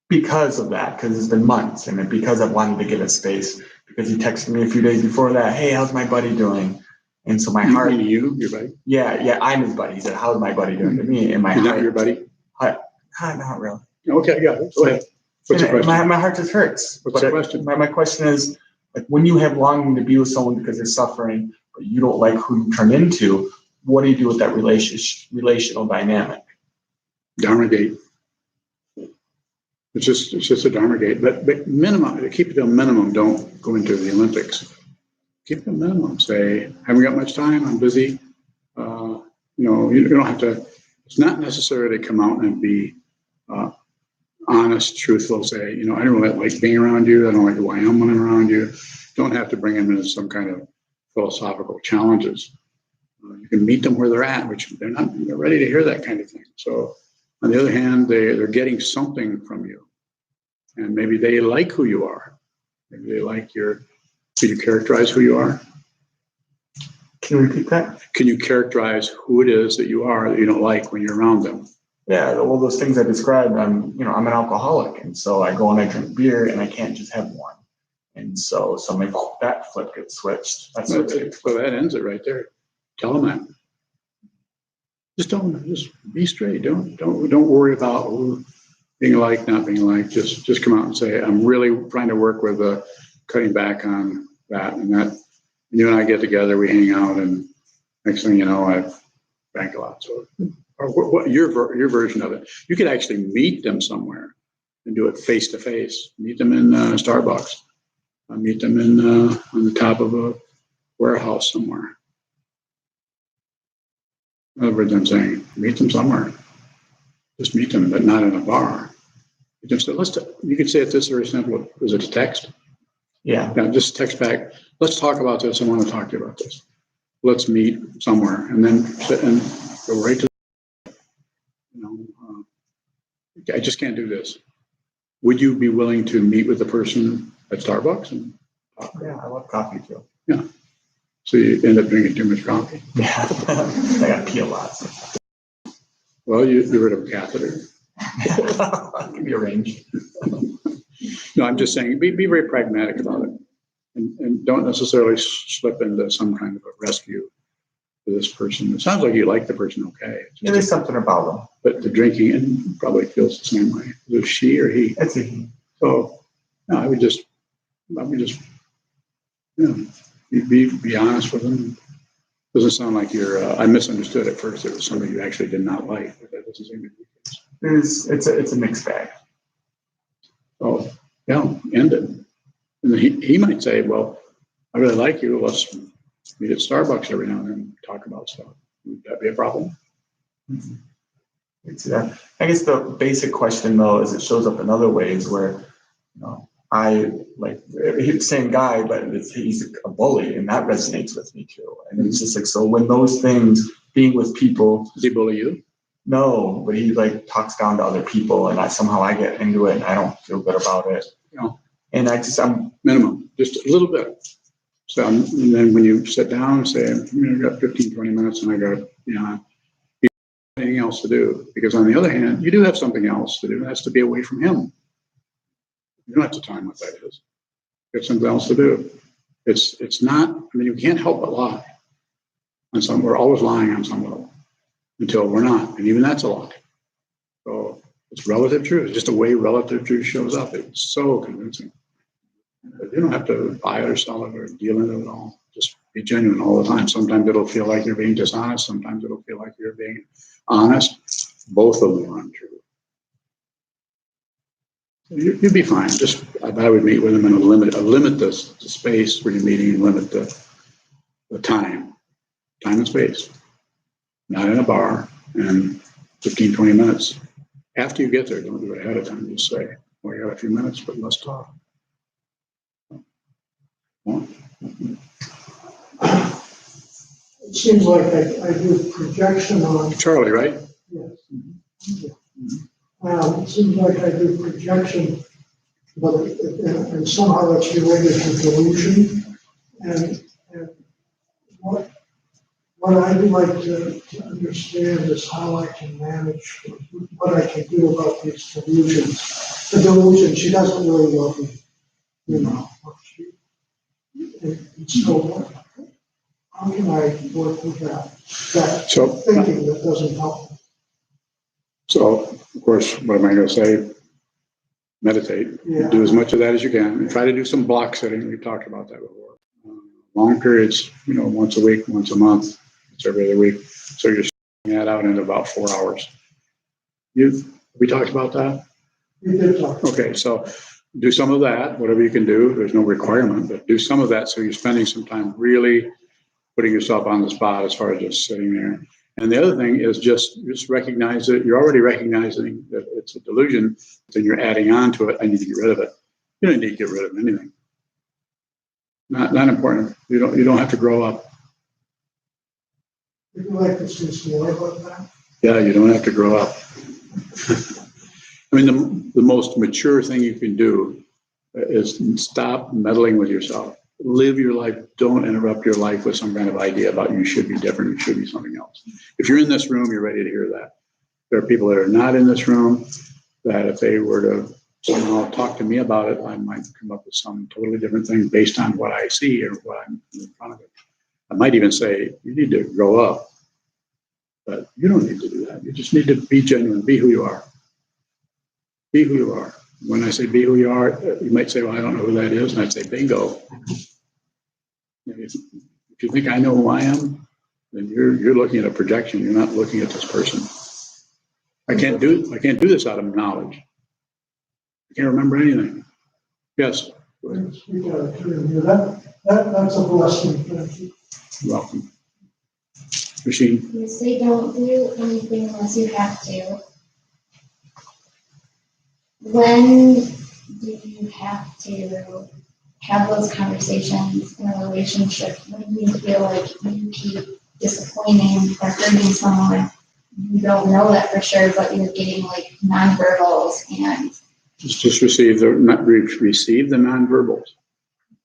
Because of that, because it's been months, and because I wanted to give it space. Because he texted me a few days before that, "Hey, how's my buddy doing?" And so my heart, Meaning you, your buddy? yeah, I'm his buddy. He said, "How's my buddy doing?" To me, and my He's heart, not your buddy? not really. Okay, got it. Go ahead. What's the question? My heart just hurts. What's the question? My question is, like, when you have longing to be with someone because they're suffering, but you don't like who you turn into, what do you do with that relational dynamic? Dharma gate. It's just a Dharma gate. But minimum, keep it to a minimum. Don't go into the Olympics. Keep it a minimum. Say, haven't got much time. I'm busy. You don't have to. It's not necessary to come out and be honest, truthful. Say, I don't really like being around you. I don't like why I'm around you. Don't have to bring them into some kind of philosophical challenges. You can meet them where they're at, which they're ready to hear that kind of thing. So on the other hand, they're getting something from you, and maybe they like who you are. Maybe they like can you characterize who you are? Can you repeat that? Can you characterize who it is that you are that you don't like when you're around them? Yeah, all those things I described. I'm an alcoholic, and so I go and I drink beer, and I can't just have one. And so maybe that flip gets switched. So that ends it right there. Tell them that. Just be straight. Don't worry about being liked, not being liked. Just come out and say, I'm really trying to work with cutting back on that and that. And you and I get together, we hang out, and next thing you know, I've drank a lot. So, or what your version of it? You could actually meet them somewhere and do it face to face. Meet them in Starbucks. Meet them on the top of a warehouse somewhere. In other words, I'm saying, meet them somewhere. Just meet them, but not in a bar. You could say it this very simple. Is it a text? Yeah. Yeah, just text back. Let's talk about this. I want to talk to you about this. Let's meet somewhere, and then sit and go right to. I just can't do this. Would you be willing to meet with the person at Starbucks and talk? Yeah, I love coffee too. Yeah. So you end up drinking too much coffee. Yeah, I got to pee a lot. So. Well, you get rid of a catheter. Can be arranged. No, I'm just saying, be very pragmatic about it, and don't necessarily slip into some kind of a rescue for this person. It sounds like you like the person, okay? Yeah, there's something about them. But the drinking and probably feels the same way. Is it she or he? It's a he. So, no, I would just, be honest with them. Doesn't sound like I misunderstood at first. It was somebody you actually did not like, but that doesn't seem to be the case. It's a mixed bag. So, yeah, end it. And then he might say, well, I really like you. Let's meet at Starbucks every now and then and talk about stuff. Would that be a problem? Yeah. I guess the basic question though is it shows up in other ways where, I like same guy, but he's a bully, and that resonates with me too. And it's just like, so when those things, being with people, Does he bully you? no, but he like talks down to other people, and somehow I get into it, and I don't feel good about it. And I'm Minimum, just a little bit. So, and then when you sit down and say, I got 15, 20 minutes and I got, anything else to do. Because on the other hand, you do have something else to do. That's to be away from him. You don't have to time what that is. You have something else to do. It's not, you can't help but lie. And we're always lying on some level until we're not. And even that's a lie. So it's relative truth. It's just the way relative truth shows up. It's so convincing. But you don't have to buy it or sell it or deal in it at all. Just be genuine all the time. Sometimes it'll feel like you're being dishonest. Sometimes it'll feel like you're being honest. Both of them are untrue. You'd be fine. Just I would meet with them and limit the space where you're meeting and limit the time and space. Not in a bar and 15, 20 minutes. After you get there, don't do it ahead of time. Just say, well, you got a few minutes, but let's talk. It seems like I do projection on. Charlie, right? Yes. It seems like I do projection, but and somehow it's related to delusion. And what I'd like to understand is how I can manage, what I can do about these delusions. The delusion, she doesn't really love me, and so how can I work with that thinking that doesn't help me? So, of course, what am I going to say? Meditate. Yeah. Do as much of that as you can. And try to do some block setting. We've talked about that before. Long periods, once a week, once a month, it's every other week. So you're spreading that out into about 4 hours. We talked about that? We did talk. Okay, so do some of that, whatever you can do. There's no requirement, but do some of that so you're spending some time really putting yourself on the spot as far as just sitting there. And the other thing is just recognize that you're already recognizing that it's a delusion, then you're adding on to it. I need to get rid of it. You don't need to get rid of anything. Not important. You don't have to grow up. Would you like to see some more about that? Yeah, you don't have to grow up. The most mature thing you can do is stop meddling with yourself. Live your life. Don't interrupt your life with some kind of idea about you should be different, you should be something else. If you're in this room, you're ready to hear that. There are people that are not in this room that if they were to somehow talk to me about it, I might come up with some totally different thing based on what I see or what I'm in front of it. I might even say, you need to grow up. But you don't need to do that. You just need to be genuine, be who you are. Be who you are. When I say be who you are, you might say, well, I don't know who that is. And I'd say, bingo. If you think I know who I am, then you're looking at a projection. You're not looking at this person. I can't do this out of knowledge. I can't remember anything. Yes. That's a blessing. Thank you. You're welcome. Machine. You say don't do anything unless you have to. When do you have to have those conversations in a relationship when you feel like you keep disappointing or hurting someone? You don't know that for sure, but you're getting like nonverbals and Just receive the nonverbals.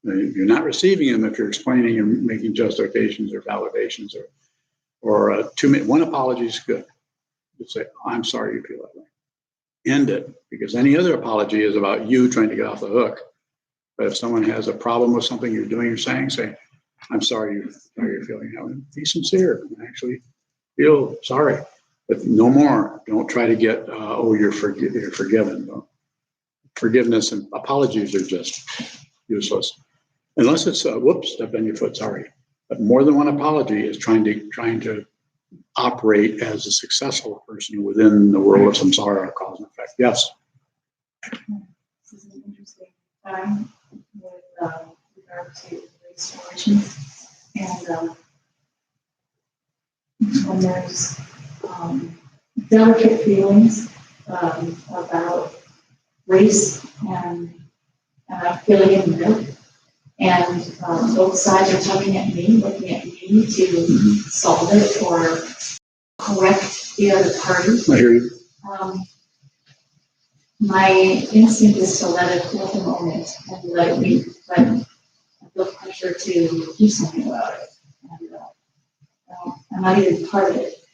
You're not receiving them if you're explaining and making justifications or validations or one apology is good. Just say, I'm sorry you feel that way. End it, because any other apology is about you trying to get off the hook. But if someone has a problem with something you're doing or saying, say, I'm sorry you're feeling that way. Be sincere and actually feel sorry. But no more. Don't try to get, you're forgiven. No. Forgiveness and apologies are just useless. Unless it's whoops, step on your foot, sorry. But more than one apology is trying to operate as a successful person within the world of samsara, cause and effect. Yes. This is an interesting time with regard to restoration. And when there's delicate feelings about race and feeling in the middle, and both sides are coming at me, looking at me to solve it or correct the other party. I hear you. My instinct is to let the moment and let it be, but I feel pressure to do something about it. And I'm not even part of it.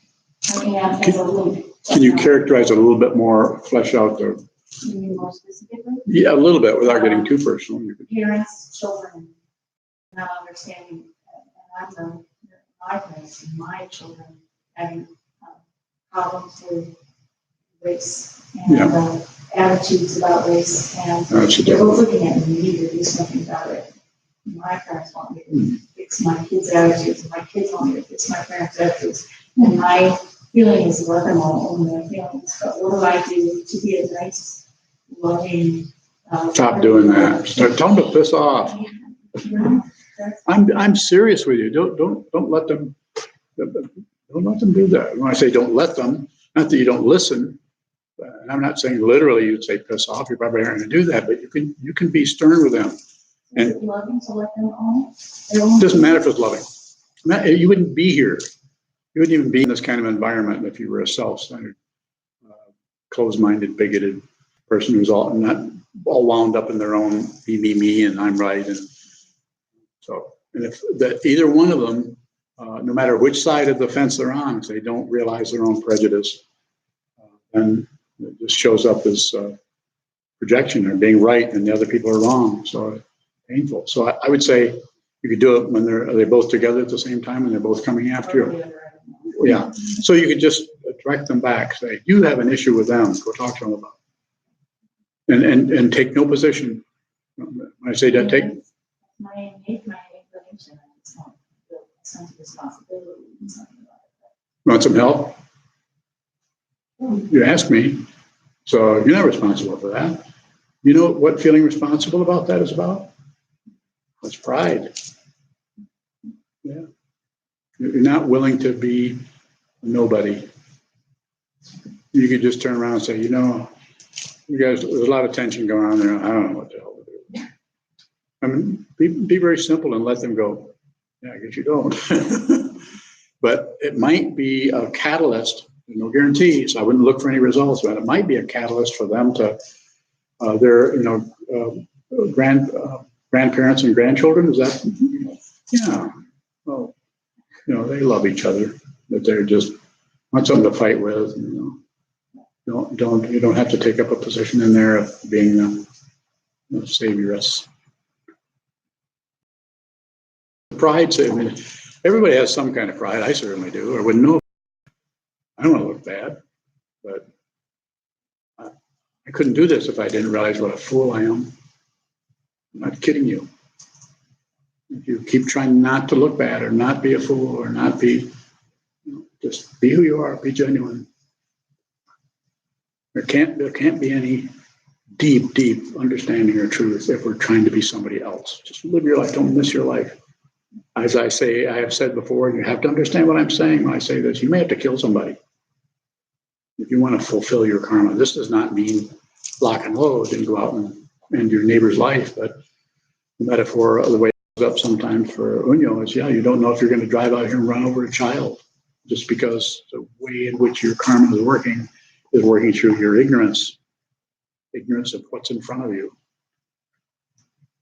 I am as a link. Can you characterize it a little bit more, flesh out the, You mean more specifically? yeah, a little bit without getting too personal? Parents, children, not understanding, and I'm my parents and my children having problems with race and attitudes about race, and they're both looking at me to do something about it. My parents want me to fix my kids' attitudes, and my kids want me to fix my parents' attitudes. And my feeling is let them all own their feelings. But what do I do to be a nice, loving? Stop doing that. Tell them to piss off. I'm serious with you. Don't let them. Don't let them do that. When I say don't let them, not that you don't listen. And I'm not saying literally you'd say piss off. You probably aren't going to do that, but you can be stern with them. Is it loving to let them own? It doesn't matter if it's loving. You wouldn't be here. You wouldn't even be in this kind of environment if you were a self-centered, closed-minded, bigoted person who's not all wound up in their own me, and I'm right. And so, and if that either one of them, no matter which side of the fence they're on, if they don't realize their own prejudice, then it just shows up as projection or being right and the other people are wrong. So painful. So I would say you could do it when are they both together at the same time and they're both coming after you? Yeah. So you could just direct them back, say, you have an issue with them, go talk to them about it. And take no position. When I say that, take. My inclination, it's not the sense of responsibility. Want some help? You ask me. So you're not responsible for that. You know what feeling responsible about that is about? That's pride. Yeah. You're not willing to be nobody. You could just turn around and say, you know, you guys, there's a lot of tension going on there. I don't know what the hell to do. I mean, be very simple and let them go. Yeah, I guess you don't. But it might be a catalyst. No guarantees. I wouldn't look for any results, but it might be a catalyst for them to their, grandparents and grandchildren. Is that? Yeah. Well, they love each other, but they're just want something to fight with. You don't have to take up a position in there of being savioress. Pride. I mean, everybody has some kind of pride. I certainly do. I wouldn't know. I don't want to look bad, but I couldn't do this if I didn't realize what a fool I am. I'm not kidding you. If you keep trying not to look bad or not be a fool or not be, just be who you are, be genuine. There can't be any deep understanding or truth if we're trying to be somebody else. Just live your life. Don't miss your life. As I have said before, you have to understand what I'm saying when I say this. You may have to kill somebody if you want to fulfill your karma. This does not mean lock and load and go out and end your neighbor's life, but the metaphor of the way it goes up sometimes for Unyo is, you don't know if you're going to drive out here and run over a child just because the way in which your karma is working through your ignorance of what's in front of you,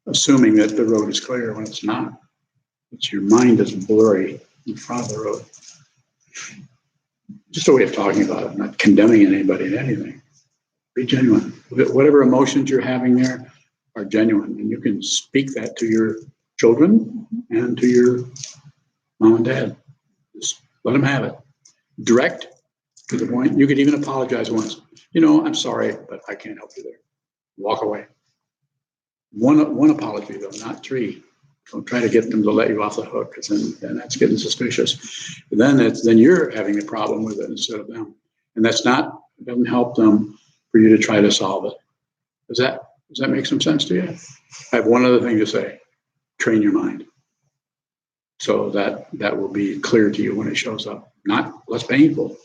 assuming that the road is clear when it's not. It's your mind is blurry in front of the road. Just a way of talking about it, not condemning anybody and anything. Be genuine. Whatever emotions you're having there are genuine, and you can speak that to your children and to your mom and dad. Just let them have it. Direct to the point. You could even apologize once. I'm sorry, but I can't help you there. Walk away. One apology though, not three. Don't try to get them to let you off the hook, because then that's getting suspicious. But then you're having a problem with it instead of them, and it doesn't help them for you to try to solve it. Does that make some sense to you? I have one other thing to say. Train your mind. So that will be clear to you when it shows up. Not less painful,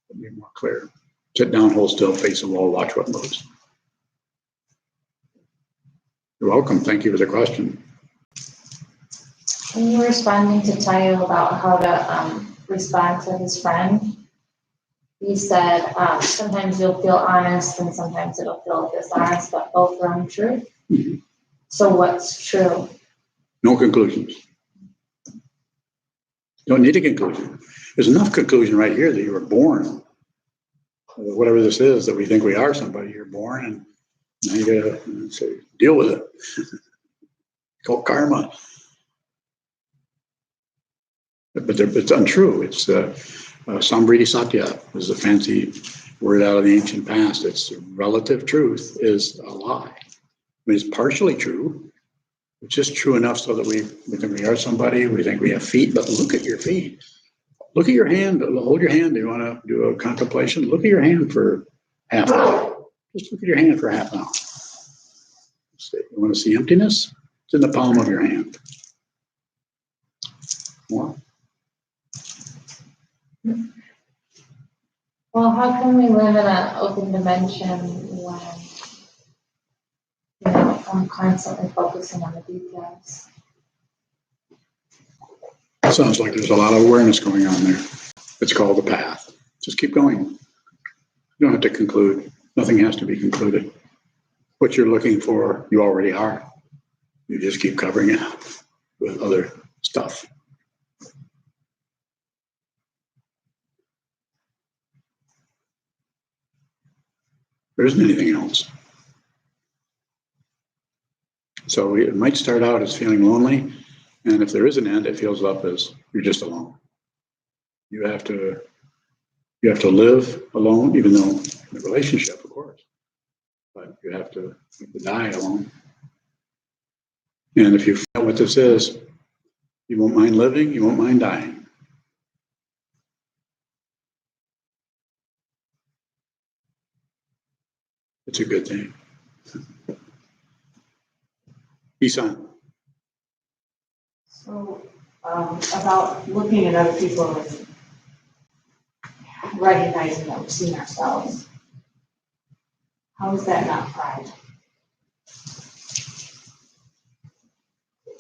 it'll be more clear. Sit down, hold still, face the wall, watch what moves. You're welcome. Thank you for the question. When you were responding to Tayo about how to respond to his friend, he said sometimes you'll feel honest and sometimes it'll feel dishonest, but both are untrue. Mm-hmm. So what's true? No conclusions. Don't need a conclusion. There's enough conclusion right here that you were born. Whatever this is that we think we are somebody, you're born and now you gotta say, deal with it. Called karma. But it's untrue. It's Sambriti Satya was a fancy word out of the ancient past. It's relative truth is a lie. I mean, it's partially true. It's just true enough so that we think we are somebody. We think we have feet, but look at your feet. Look at your hand. Hold your hand. Do you want to do a contemplation? Look at your hand for half an hour. Just look at your hand for half an hour. You want to see emptiness? It's in the palm of your hand. More. Well, how can we live in an open dimension when, I'm constantly focusing on the details? Sounds like there's a lot of awareness going on there. It's called the path. Just keep going. You don't have to conclude. Nothing has to be concluded. What you're looking for, you already are. You just keep covering it up with other stuff. There isn't anything else. So it might start out as feeling lonely, and if there is an end, it feels up as you're just alone. You have to live alone, even though in a relationship, of course. But you have to die alone. And if you feel what this is, you won't mind living, you won't mind dying. It's a good thing. Isan. So, about looking at other people and recognizing that we've seen ourselves. How is that not pride?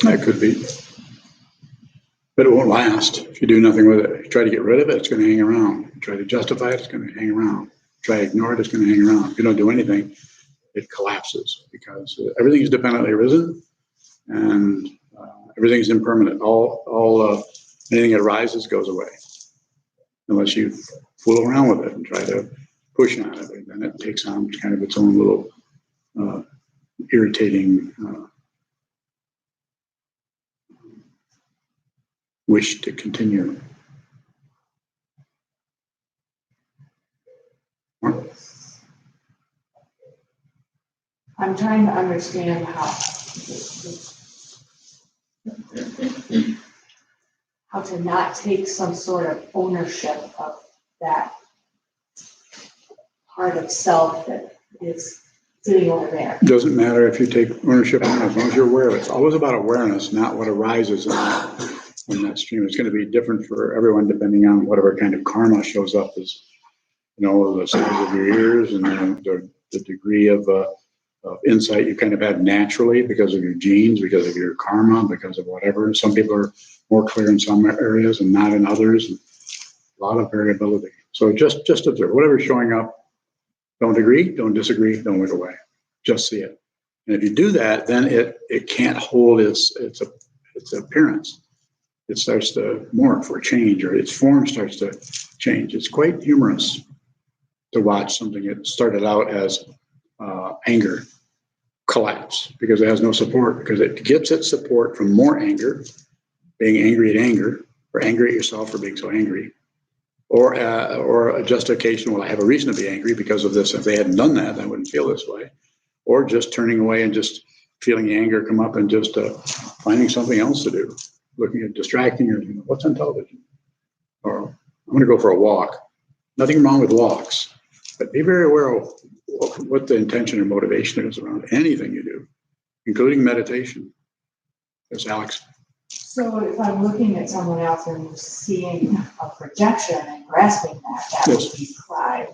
That could be. But it won't last if you do nothing with it. If you try to get rid of it, it's going to hang around. If you try to justify it, it's going to hang around. Try to ignore it, it's going to hang around. If you don't do anything, it collapses because everything is dependently arisen and everything is impermanent. Anything that arises goes away unless you fool around with it and try to push on it. And then it takes on kind of its own little irritating wish to continue. I'm trying to understand how to not take some sort of ownership of that part of self that is sitting over there. It doesn't matter if you take ownership on it, as long as you're aware of it. It's always about awareness, not what arises in that stream. It's going to be different for everyone depending on whatever kind of karma shows up as, the size of your ears and the degree of insight you kind of had naturally because of your genes, because of your karma, because of whatever. Some people are more clear in some areas and not in others. A lot of variability. So just observe whatever's showing up. Don't agree, don't disagree, don't look away. Just see it. And if you do that, then it can't hold its appearance. It starts to morph or change, or its form starts to change. It's quite humorous to watch something that started out as anger collapse because it has no support, because it gets its support from more anger, being angry at anger, or angry at yourself for being so angry, or a justification, well, I have a reason to be angry because of this. If they hadn't done that, I wouldn't feel this way. Or just turning away and just feeling the anger come up and just finding something else to do, looking at distracting or what's on television. Or I'm going to go for a walk. Nothing wrong with walks, but be very aware of what the intention or motivation is around anything you do, including meditation. As Alex So if I'm looking at someone else and seeing a projection and grasping that would be pride.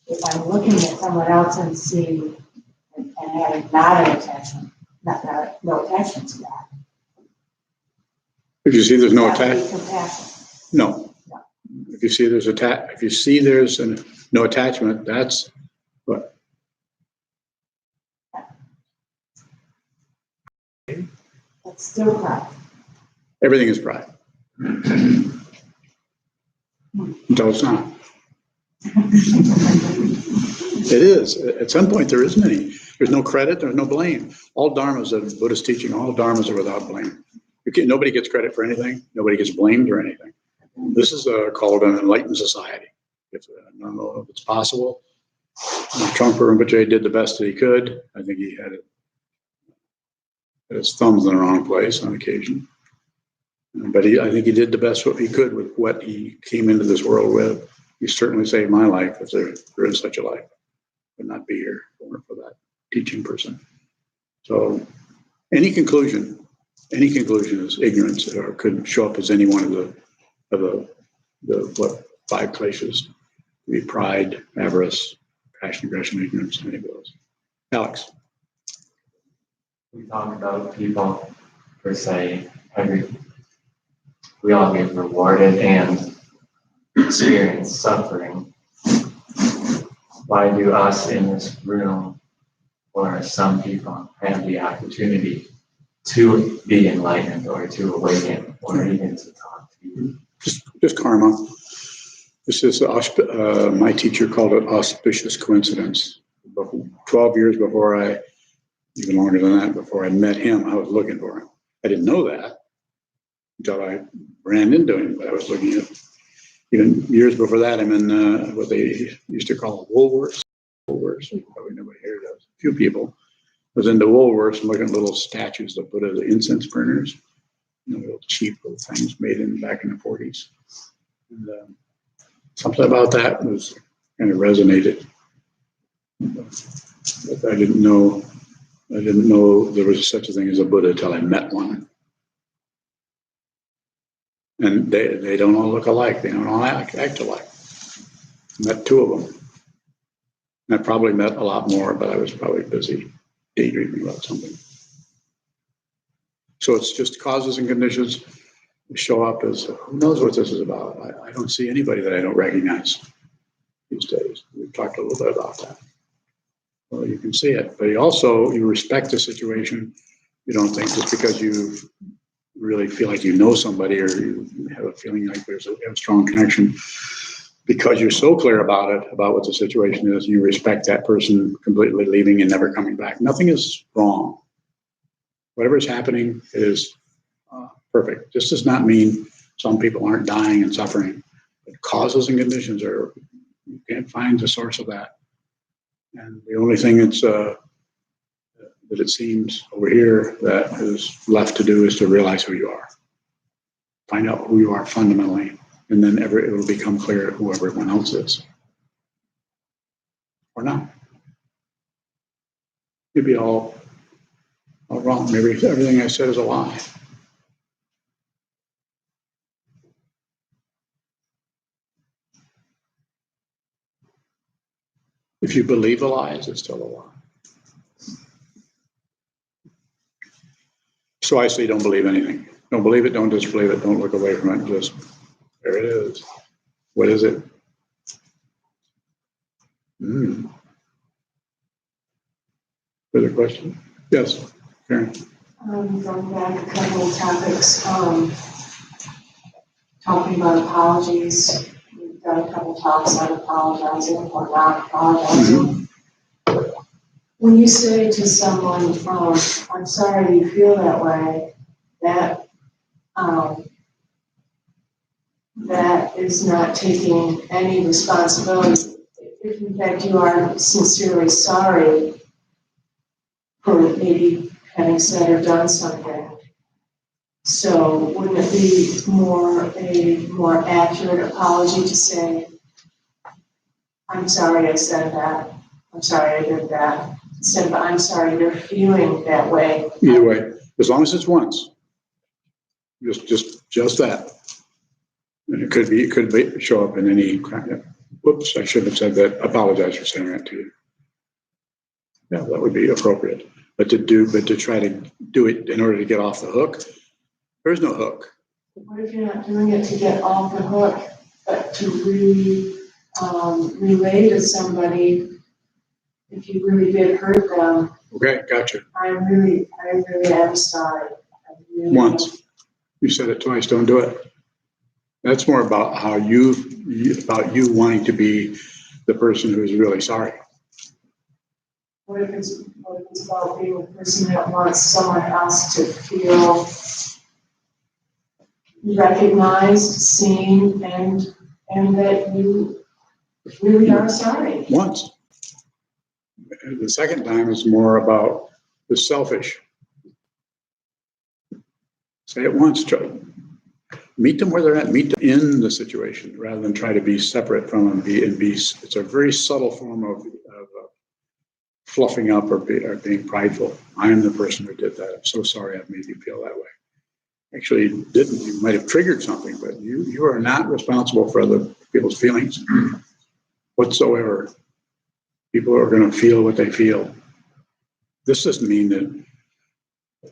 If I'm looking at someone else and seeing and having not an attachment, no attachment to that. If you see there's no that would be attachment, compassion. no. If you see there's no attachment, that's what? That's still pride. Everything is pride. Until it's not. It is. At some point, there isn't any. There's no credit, there's no blame. All dharmas of Buddhist teaching, all dharmas are without blame. Nobody gets credit for anything. Nobody gets blamed for anything. This is called an enlightened society. I don't know if it's possible. Trungpa Rinpoche did the best that he could. I think he had his thumbs in the wrong place on occasion. But I think he did the best what he could with what he came into this world with. He certainly saved my life, if there is such a life. I would not be here if it weren't for that teaching person. So any conclusion is ignorance, or could show up as any one of the 5 kleshas. Be pride, avarice, passion, aggression, ignorance, any of those. Alex. We talk about people per se, we all get rewarded and experience suffering. Why do us in this room, or some people, have the opportunity to be enlightened or to awaken or even to talk to you? Just karma. This is my teacher called it auspicious coincidence. 12 years before even longer than that, before I met him, I was looking for him. I didn't know that until I ran into him. But I was looking at, even years before that, I'm in what they used to call Woolworths. Probably nobody here does. A few people. I was into Woolworths and looking at little statues of Buddha, the incense burners, little cheap little things made back in the 40s. And something about that was kind of resonated. But I didn't know there was such a thing as a Buddha until I met one. And they don't all look alike. They don't all act alike. Met 2 of them. And I probably met a lot more, but I was probably busy daydreaming about something. So it's just causes and conditions show up as, who knows what this is about? I don't see anybody that I don't recognize these days. We've talked a little bit about that. Well, you can see it, but you respect the situation. You don't think just because you really feel like you know somebody, or you have a feeling like there's a strong connection, because you're so clear about it, about what the situation is, you respect that person completely leaving and never coming back. Nothing is wrong. Whatever is happening is perfect. This does not mean some people aren't dying and suffering, but causes and conditions you can't find the source of that. And the only thing that it seems over here that is left to do is to realize who you are. Find out who you are fundamentally, and then it will become clear who everyone else is. Or not. Maybe all wrong. Maybe everything I said is a lie. If you believe a lie, it's still a lie. So I say don't believe anything. Don't believe it, don't disbelieve it, don't look away from it, just there it is. What is it? Further question? Yes, Karen. Going back a couple of topics, talking about apologies. We've done a couple talks on apologizing or not apologizing. When you say to someone, I'm sorry you feel that way, that is not taking any responsibility. If in fact you are sincerely sorry for maybe having said or done something, so wouldn't it be a more accurate apology to say, I'm sorry I said that, I'm sorry I did that, instead of I'm sorry you're feeling that way? Either way, As long as it's once. Just that. And it could show up in any kind of, whoops, I shouldn't have said that. Apologize for saying that to you. Yeah, that would be appropriate. But to try to do it in order to get off the hook, there's no hook. What if you're not doing it to get off the hook, but to really relay to somebody if you really did hurt them? Okay, gotcha. I really am sorry. Once. You said it twice, don't do it. That's more about about you wanting to be the person who is really sorry. What if it's about being the person that wants someone else to feel recognized, seen, and that you really are sorry? Once. The second time is more about the selfish. Say it once, meet them where they're at, meet them in the situation rather than try to be separate from them. It's a very subtle form of fluffing up or being prideful. I am the person who did that. I'm so sorry I've made you feel that way. Actually, you didn't. You might have triggered something, but you are not responsible for other people's feelings whatsoever. People are going to feel what they feel. This doesn't mean that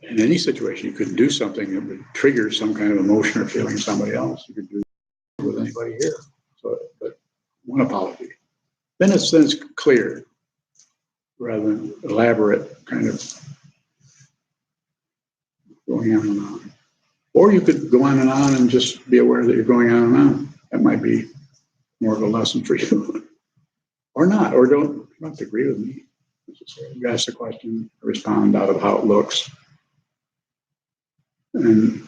in any situation you could do something that would trigger some kind of emotion or feeling in somebody else. You could do it with anybody here. So, but one apology. Then it's clear rather than elaborate kind of going on and on. Or you could go on and just be aware that you're going on and on. That might be more of a lesson for you. Or not, or don't have to agree with me. You ask the question, respond out of how it looks. And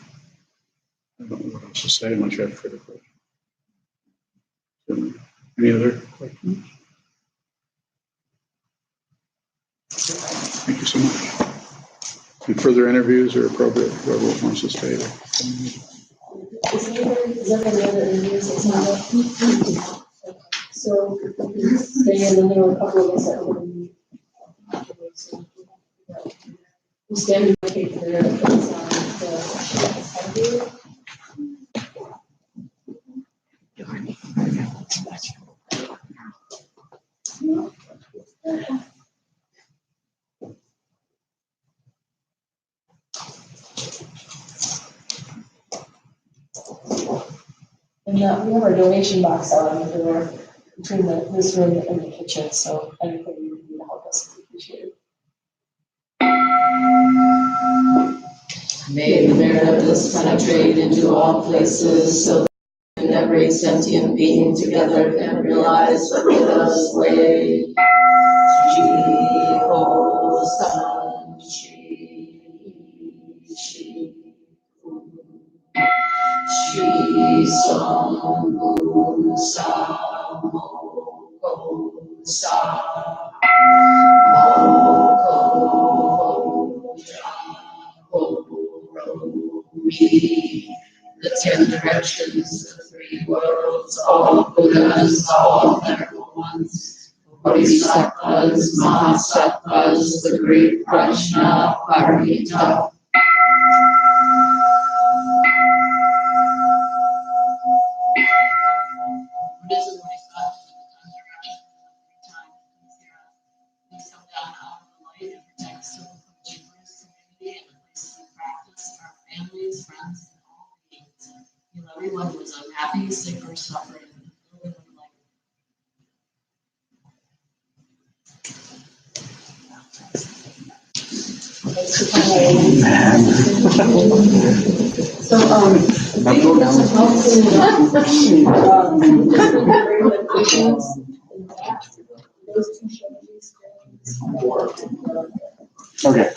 I don't know what else to say unless you have further questions. Any other questions? Thank you so much. And further interviews are appropriate, whoever wants to stay there. Is there any other interviews that's not? So we can stay and then there were a couple of us that were in the standing okay for the and we have our donation box out on the door between this room and the kitchen, so anything you need to help us is appreciated. May the merit of this penetrate into all places so that in every sentient being together can realize the Buddha's way. Sokuzan, Shri Sophomore, the 10 directions, the 3 worlds, all Buddhas, all venerable ones, Bodhisattvas, Mahasattvas, the great Prajna Paramita. Buddhism myself is a direction time. Please come down out of the light and protect civil community and the places of practice, our families, friends, and all beings. Heal everyone who is unhappy, sick, or suffering. So, I think that's helpful. Those two shows. Okay.